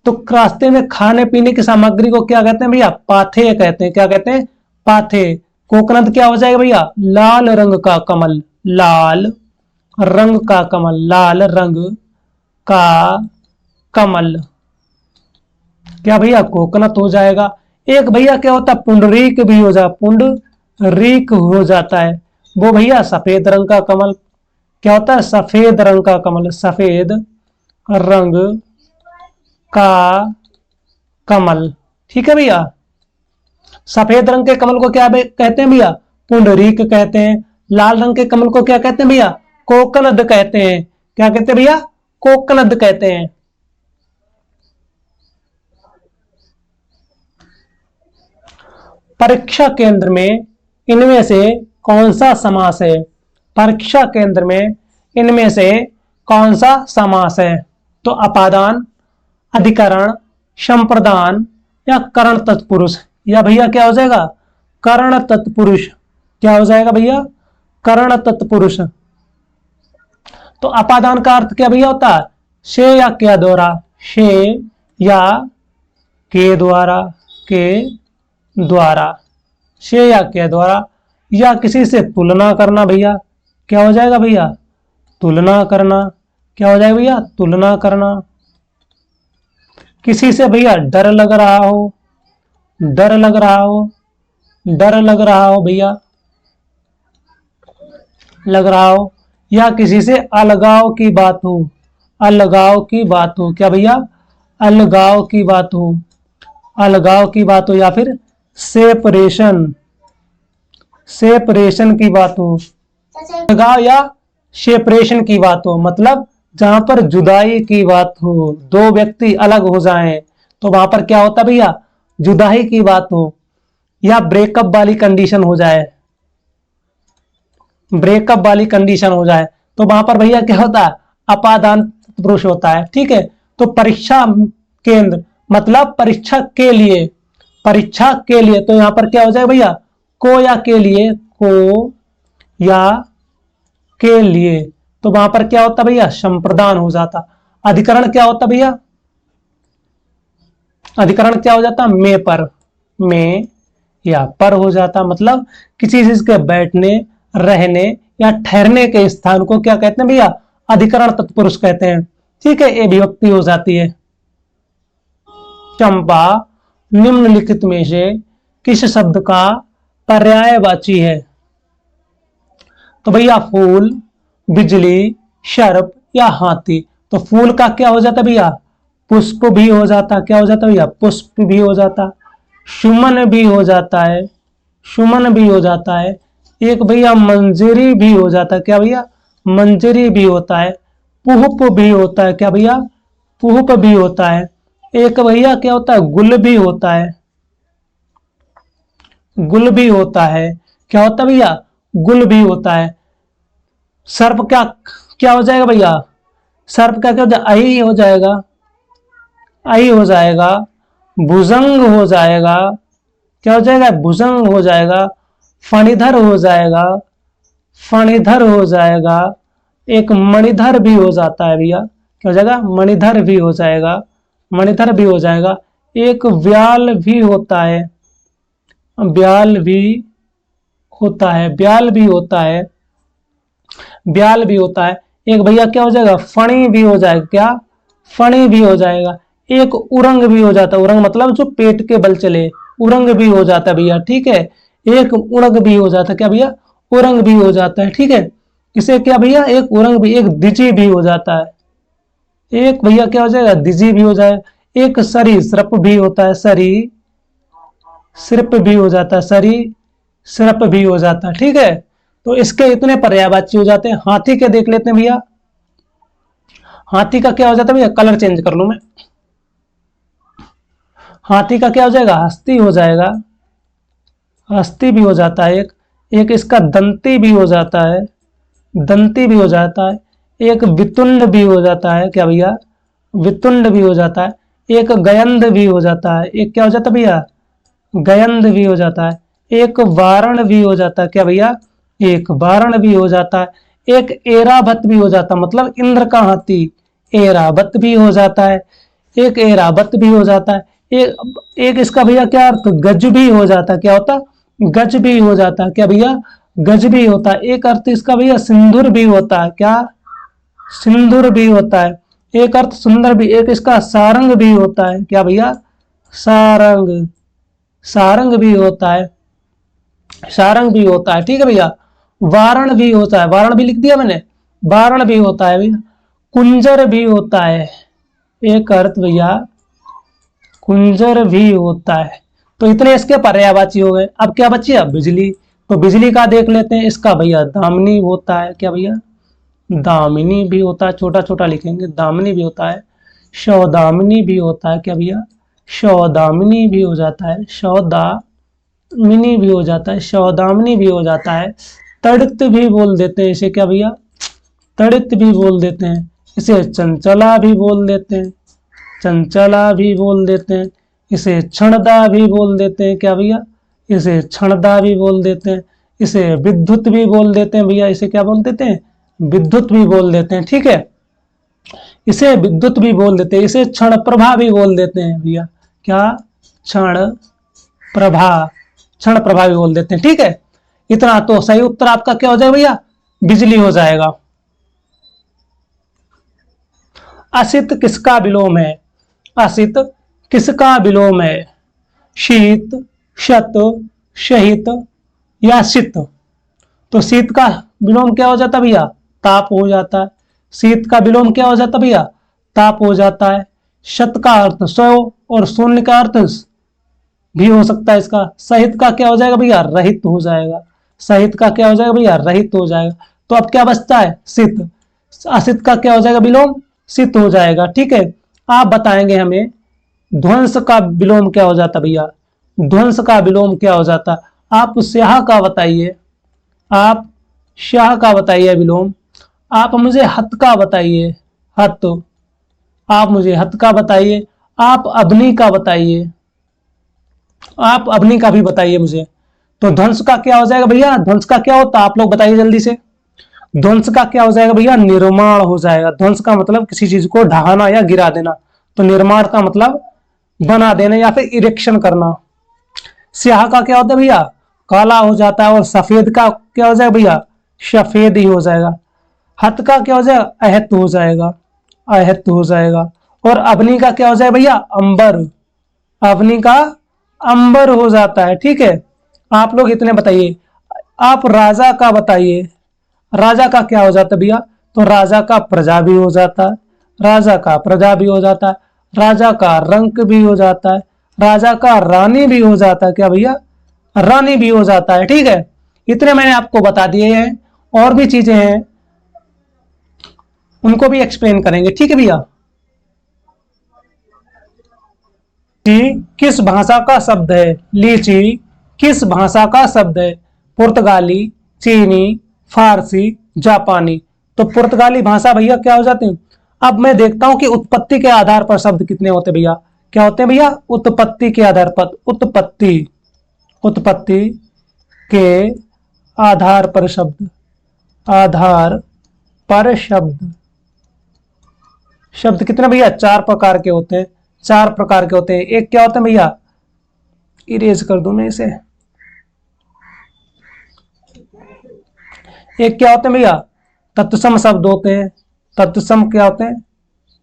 तो रास्ते में खाने पीने की सामग्री को क्या कहते हैं भैया? पाथे कहते हैं। क्या कहते हैं? पाथे। कोकनद क्या हो जाएगा भैया? लाल रंग का कमल, लाल रंग का कमल, लाल रंग का कमल। क्या भैया? कोकनत हो जाएगा। एक भैया क्या होता है? पुंडरीक भी हो जाता, पुंडरीक हो जाता है। वो भैया सफेद रंग का कमल। क्या होता है? सफेद रंग का कमल, सफेद रंग का कमल। ठीक है भैया। सफेद रंग के कमल को क्या कहते हैं भैया? पुंडरीक कहते हैं। लाल रंग के कमल को क्या कहते हैं भैया? कोकनद कहते हैं। क्या कहते हैं भैया? कोकनद कहते हैं। परीक्षा केंद्र में इनमें से कौन सा समास है? परीक्षा केंद्र में इनमें से कौन सा समास है? तो अपादान, अधिकरण, संप्रदान या करण तत्पुरुष। या भैया क्या हो जाएगा? करण तत्पुरुष। क्या हो जाएगा भैया? करण तत्पुरुष। तो अपादान का अर्थ क्या भैया होता है? से या क्या द्वारा, से या के द्वारा, के द्वारा, से या के द्वारा, या किसी से तुलना करना भैया। क्या हो जाएगा भैया? तुलना करना। क्या हो जाएगा भैया? तुलना करना। किसी से भैया डर लग रहा हो, डर लग रहा हो, डर लग रहा हो भैया, लग रहा हो। या किसी से अलगाव की बात हो, अलगाव की बात हो। क्या भैया? अलगाव की बात हो, अलगाव की बात हो। या फिर सेपरेशन, सेपरेशन की बात हो। अलगाव या सेपरेशन की बात हो, मतलब जहां पर जुदाई की बात हो, दो व्यक्ति अलग हो जाएं, तो वहां पर क्या होता भैया? जुदाई की बात हो। या ब्रेकअप वाली कंडीशन हो जाए, ब्रेकअप वाली कंडीशन हो जाए, तो वहां पर भैया क्या होता है? अपादान पुरुष होता है। ठीक है। तो परीक्षा केंद्र मतलब परीक्षा के लिए, परीक्षा के लिए। तो यहां पर क्या हो जाए भैया? को या के लिए, को या के लिए। तो वहां पर क्या होता भैया? संप्रदान हो जाता। अधिकरण क्या होता भैया? अधिकरण क्या हो जाता? में पर, में या पर हो जाता। मतलब किसी चीज के बैठने, रहने या ठहरने के स्थान को क्या कहते हैं भैया? अधिकरण तत्पुरुष कहते हैं। ठीक है। ये विभक्ति हो जाती है। चंपा निम्नलिखित में से किस शब्द का पर्यायवाची है? तो भैया फूल, बिजली, सर्प या हाथी। तो फूल का क्या हो जाता भैया? पुष्प भी हो जाता। क्या हो जाता भैया? पुष्प भी हो जाता। सुमन भी हो जाता है, सुमन भी हो जाता है। एक भैया मंजरी भी हो जाता है। क्या भैया? मंजरी भी होता है। पुष्प भी होता है। क्या भैया? पुष्प भी होता है। एक भैया क्या होता है? गुल भी होता है, गुल भी होता है। क्या होता है भैया? गुल भी होता है। सर्प क्या क्या हो जाएगा भैया? सर्प का क्या हो जाएगा? आई हो जाएगा, आई हो जाएगा। भुजंग हो जाएगा। क्या हो जाएगा? भुजंग हो जाएगा। फणिधर हो जाएगा, फणिधर हो जाएगा। एक मणिधर भी हो जाता है भैया। क्या हो जाएगा? मणिधर भी हो जाएगा, मणिधर भी हो जाएगा। एक व्याल भी होता है, ब्याल भी होता है, ब्याल भी होता है, ब्याल भी होता है। एक भैया क्या हो जाएगा? फणी भी हो जाएगा। क्या? फणी भी हो जाएगा। एक उरंग भी हो जाता है, उरंग मतलब जो पेट के बल चले, उरंग भी हो जाता है भैया। ठीक है, एक उड़ंग भी हो जाता है। क्या भैया? उरंग भी हो जाता है। ठीक है, इसे क्या भैया? एक उरंग भी, एक दिजी भी हो जाता है। एक भैया क्या हो जाएगा? दिजी भी हो जाएगा। एक सरी सृप भी होता है, सरी सिर्फ भी हो जाता है, सरी सिर्फ भी हो जाता है। ठीक है, तो इसके इतने पर्यायवाची हो जाते हैं। हाथी के देख लेते हैं भैया। हाथी का क्या हो जाता है भैया? कलर चेंज कर लूं मैं। हाथी का क्या हो जाएगा? हस्ती हो जाएगा, हस्ती भी हो जाता है। एक एक इसका दंती भी हो जाता है, दंती भी हो जाता है। एक वितुंड भी हो जाता है। क्या भैया? वितुंड भी हो जाता है। एक गयंद भी हो जाता है। एक क्या हो जाता है भैया? गयंद भी हो जाता है। एक वारण भी हो जाता है। क्या भैया? एक वारण भी हो जाता है। एक एरावत भी हो जाता है, मतलब इंद्र का हाथी एरावत भी हो जाता है। एक एरावत भी हो जाता है। एक इसका भैया क्या अर्थ? गज भी हो जाता है। क्या होता? गज भी हो जाता है। क्या भैया? गज भी होता है। एक अर्थ इसका भैया सिंदूर भी होता है। क्या? सिंदूर भी होता है। एक अर्थ सुंदर भी। एक इसका सारंग भी होता है। क्या भैया? सारंग, सारंग भी होता है, सारंग भी होता है। ठीक है भैया, वारण भी होता है, वारण भी लिख दिया मैंने, वारण भी होता है भैया। कुंजर भी होता है, एक अर्थ भैया कुंजर भी होता है। तो इतने इसके पर्यायवाची हो गए। अब क्या बची? अब बिजली। तो बिजली का देख लेते हैं। इसका भैया दामिनी होता है। क्या भैया? दामिनी भी होता है, छोटा छोटा लिखेंगे, दामिनी भी होता है। सौदामिनी भी होता है। क्या भैया? सौदामिनी भी हो जाता है, सौदामिनी भी हो जाता है, सौदामिनी भी हो जाता है। तड़ित भी बोल देते हैं इसे। क्या भैया? तड़ित भी बोल देते हैं इसे। चंचला भी बोल देते हैं, चंचला भी बोल देते हैं इसे। क्षणदा भी बोल देते हैं। क्या भैया? इसे क्षणदा भी बोल देते हैं। इसे विद्युत भी बोल देते हैं भैया। इसे क्या बोल देते हैं? विद्युत भी बोल देते हैं। ठीक है, इसे विद्युत भी बोल देते हैं। इसे क्षण प्रभा भी बोल देते हैं भैया। क्या? क्षण प्रभा, क्षण प्रभा भी बोल देते हैं। ठीक है, इतना तो सही उत्तर आपका क्या हो जाएगा भैया? बिजली हो जाएगा। असित किसका विलोम है? असित किसका विलोम है? शीत, शत, शहित या शीत। तो शीत का विलोम क्या हो जाता भैया? ताप हो जाता है। शीत का विलोम क्या हो जाता भैया? ताप हो जाता है। शत का अर्थ 100 और शून्य का अर्थ भी हो सकता है इसका। सहित का क्या हो जाएगा भैया? रहित हो जाएगा। सहित का क्या हो जाएगा भैया? रहित हो जाएगा। तो अब क्या बचता है? सित। असित का क्या हो जाएगा विलोम? सित हो जाएगा। ठीक है, आप बताएंगे हमें ध्वंस का विलोम क्या हो जाता भैया? ध्वंस का विलोम क्या हो जाता? आप स्याह का बताइए, आप शाह का बताइए विलोम। आप मुझे हत का बताइए, हत। आप मुझे हत का बताइए। आप अग्नि का बताइए, आप अग्नि का भी बताइए मुझे। तो ध्वंस का क्या हो जाएगा भैया? ध्वंस का क्या होता है आप लोग बताइए जल्दी से। ध्वंस का क्या हो जाएगा भैया? निर्माण हो जाएगा। ध्वंस का मतलब किसी चीज को ढहाना या गिरा देना। तो निर्माण का मतलब बना देना या फिर इरेक्शन करना। स्याह का क्या होता है भैया? काला हो जाता है। और सफेद का क्या हो जाएगा भैया? सफेद ही हो जाएगा। हत का क्या हो जाएगा? अहत हो जाएगा, अहत हो जाएगा। और अग्नि का क्या हो जाएगा भैया? अंबर, अग्नि का अंबर हो जाता है। ठीक है, आप लोग इतने बताइए। आप राजा का बताइए, राजा का क्या हो जाता है भैया, तो राजा का प्रजा भी हो जाता है, राजा का प्रजा भी हो जाता है, राजा का रंक भी हो जाता है, राजा का रानी भी हो जाता है, क्या भैया, रानी भी हो जाता है। ठीक है, इतने मैंने आपको बता दिए हैं, और भी चीजें हैं उनको भी एक्सप्लेन करेंगे। ठीक है भैया, लीची किस भाषा का शब्द है, लीची किस भाषा का शब्द है, पुर्तगाली, चीनी, फारसी, जापानी। तो पुर्तगाली भाषा भैया क्या हो जाते हैं। अब मैं देखता हूं कि उत्पत्ति के आधार पर शब्द कितने होते हैं भैया, क्या होते हैं भैया, उत्पत्ति के आधार पर, उत्पत्ति, उत्पत्ति के आधार पर शब्द, आधार पर शब्द, शब्द कितने भैया, चार प्रकार के होते हैं, चार प्रकार के होते हैं। एक क्या होता है भैया, इरेज कर दूं मैं इसे, एक क्या होते हैं भैया, तत्सम शब्द होते हैं, तत्सम क्या होते हैं,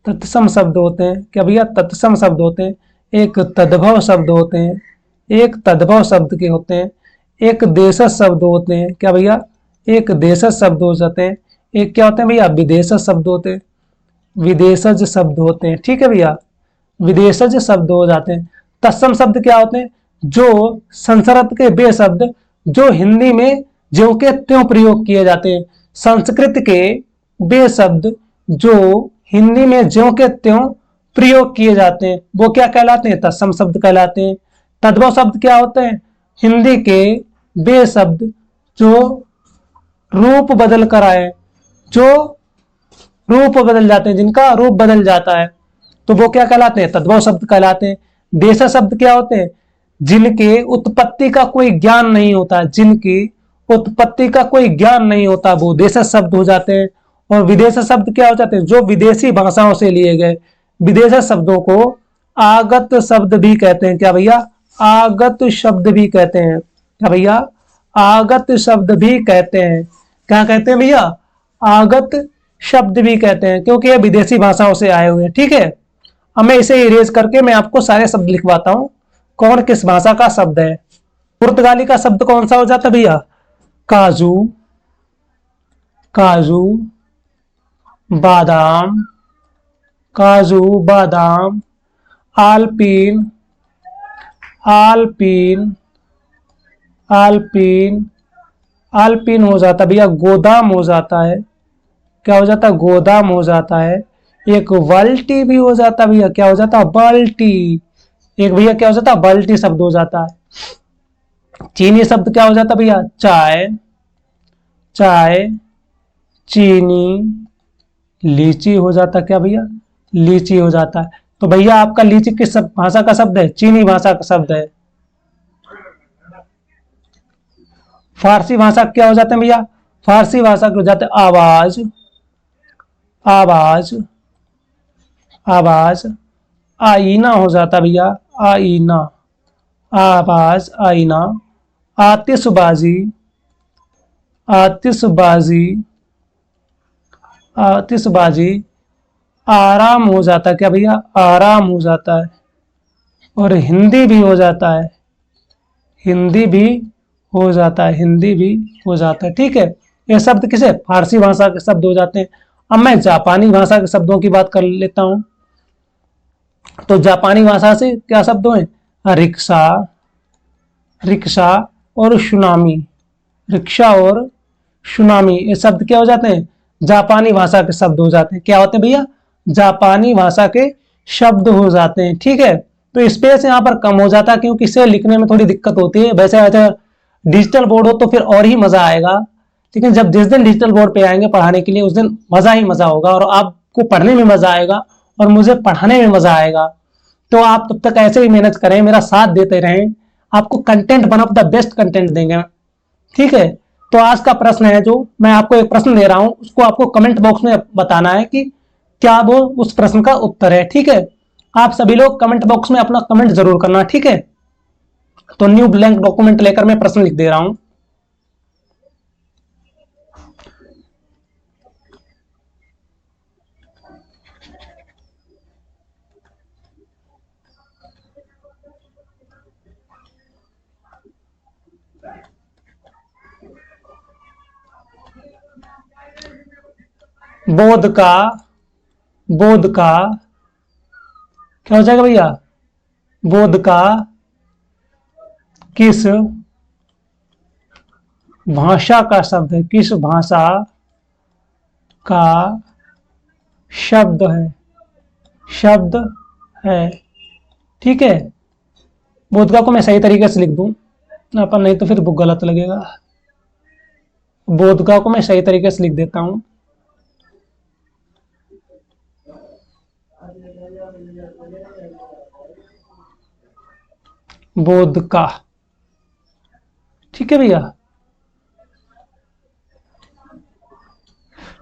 तत्सम शब्द होते हैं, क्या भैया, तत्सम शब्द होते हैं। एक तद्भव शब्द होते हैं, एक तद्भव शब्द के होते हैं। एक देशज शब्द होते हैं, क्या भैया, एक देशज शब्द हो जाते हैं। एक क्या होते हैं भैया, विदेशज शब्द होते हैं, विदेशज शब्द होते हैं। ठीक है भैया, विदेशज शब्द हो जाते हैं। तत्सम शब्द क्या होते हैं, जो संस्कृत के वे शब्द जो हिंदी में ज्यों के त्यों प्रयोग किए जाते हैं, संस्कृत के वे शब्द जो हिंदी में ज्यों के त्यों प्रयोग किए जाते हैं, वो क्या कहलाते हैं, तत्सम शब्द कहलाते हैं। तद्भव शब्द क्या होते हैं, हिंदी के वे शब्द जो रूप बदल कर आए, जो रूप बदल जाते हैं, जिनका रूप बदल जाता है, तो वो क्या कहलाते हैं, तद्भव शब्द कहलाते हैं। देशज शब्द क्या होते हैं, जिनके उत्पत्ति का कोई ज्ञान नहीं होता, जिनकी उत्पत्ति का कोई ज्ञान नहीं होता, वो देशज शब्द हो जाते हैं। और विदेश शब्द क्या हो जाते हैं, जो विदेशी भाषाओं से लिए गए। विदेश शब्दों को आगत शब्द भी कहते हैं, क्या भैया, आगत शब्द भी कहते हैं, क्या भैया, आगत शब्द भी कहते हैं। क्या कहते हैं भैया, आगत शब्द भी कहते हैं, क्योंकि ये विदेशी भाषाओं से आए हुए हैं। ठीक है, अब मैं इसे इरेज करके मैं आपको सारे शब्द लिखवाता हूं, कौन किस भाषा का शब्द है। पुर्तगाली का शब्द कौन सा हो जाता है भैया, काजू, काजू, बादाम, काजू बादाम, आलपीन, आलपीन, आलपीन, आलपीन हो जाता है भैया, गोदाम हो जाता है, क्या हो जाता है, गोदाम हो जाता है। एक बाल्टी भी हो जाता है भैया, क्या हो जाता है, बाल्टी। एक भैया क्या हो जाता है, बाल्टी शब्द हो जाता है। चीनी शब्द क्या हो जाता है भैया, चाय, चाय, चीनी, लीची हो जाता है, क्या भैया, लीची हो जाता है। तो भैया आपका लीची किस भाषा का शब्द है, चीनी भाषा का शब्द है। फारसी भाषा क्या हो जाते हैं भैया, फारसी भाषा के हो जाते हैं आवाज, आवाज, आवाज, आईना हो जाता भैया, आईना, आवाज, आईना, आतिशबाजी, आतिशबाजी, आतिशबाजी, आराम हो जाता है, क्या भैया, आराम हो जाता है। और हिंदी भी हो जाता है, हिंदी भी हो जाता है, हिंदी भी हो जाता है। ठीक है, ये शब्द किसे, फारसी भाषा के शब्द हो जाते हैं। अब मैं जापानी भाषा के शब्दों की बात कर लेता हूं। तो जापानी भाषा से क्या शब्द हैं, रिक्शा, रिक्शा और सुनामी, रिक्शा और सुनामी, ये शब्द क्या हो जाते हैं, जापानी भाषा के शब्द हो जाते हैं। क्या होते हैं भैया, जापानी भाषा के शब्द हो जाते हैं। ठीक है, तो स्पेस यहाँ पर कम हो जाता है, क्योंकि इसे लिखने में थोड़ी दिक्कत होती है। वैसे अगर डिजिटल बोर्ड हो तो फिर और ही मजा आएगा, लेकिन जब जिस दिन डिजिटल बोर्ड पे आएंगे पढ़ाने के लिए, उस दिन मजा ही मजा होगा, और आपको पढ़ने में मजा आएगा और मुझे पढ़ाने में मजा आएगा। तो आप तब तक ऐसे ही मेहनत करें, मेरा साथ देते रहें, आपको content one of the best content देंगे। ठीक है, तो आज का प्रश्न है, जो मैं आपको एक प्रश्न दे रहा हूं, उसको आपको कमेंट बॉक्स में बताना है कि क्या वो उस प्रश्न का उत्तर है। ठीक है, आप सभी लोग कमेंट बॉक्स में अपना कमेंट जरूर करना। ठीक है, तो न्यू ब्लैंक डॉक्यूमेंट लेकर मैं प्रश्न लिख दे रहा हूं। बोध का, बोध का क्या हो जाएगा भैया, बोध का किस भाषा का शब्द है, किस भाषा का शब्द है, शब्द है। ठीक है, बोधका को मैं सही तरीके से लिख दूं अपन, नहीं तो फिर बुक गलत लगेगा। बोधका को मैं सही तरीके से लिख देता हूं। बोधका, ठीक है भैया।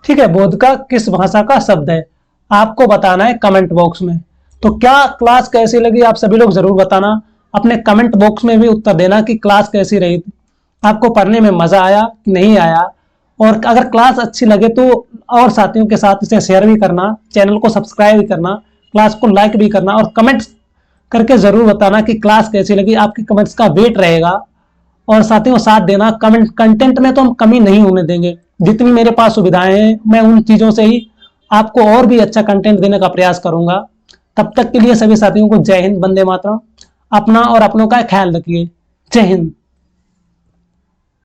ठीक है, बोधका किस भाषा का शब्द है, आपको बताना है कमेंट बॉक्स में। तो क्या क्लास कैसी लगी आप सभी लोग जरूर बताना, अपने कमेंट बॉक्स में भी उत्तर देना कि क्लास कैसी रही, आपको पढ़ने में मजा आया कि नहीं आया। और अगर क्लास अच्छी लगे तो और साथियों के साथ इसे शेयर भी करना, चैनल को सब्सक्राइब भी करना, क्लास को लाइक भी करना और कमेंट्स करके जरूर बताना कि क्लास कैसी लगी। आपके कमेंट्स का वेट रहेगा और साथियों साथ देना। कमेंट कंटेंट में तो हम कमी नहीं होने देंगे, जितनी मेरे पास सुविधाएं हैं मैं उन चीजों से ही आपको और भी अच्छा कंटेंट देने का प्रयास करूंगा। तब तक के लिए सभी साथियों को जय हिंद, वंदे मातरम। अपना और अपनों का ख्याल रखिए। जय हिंद।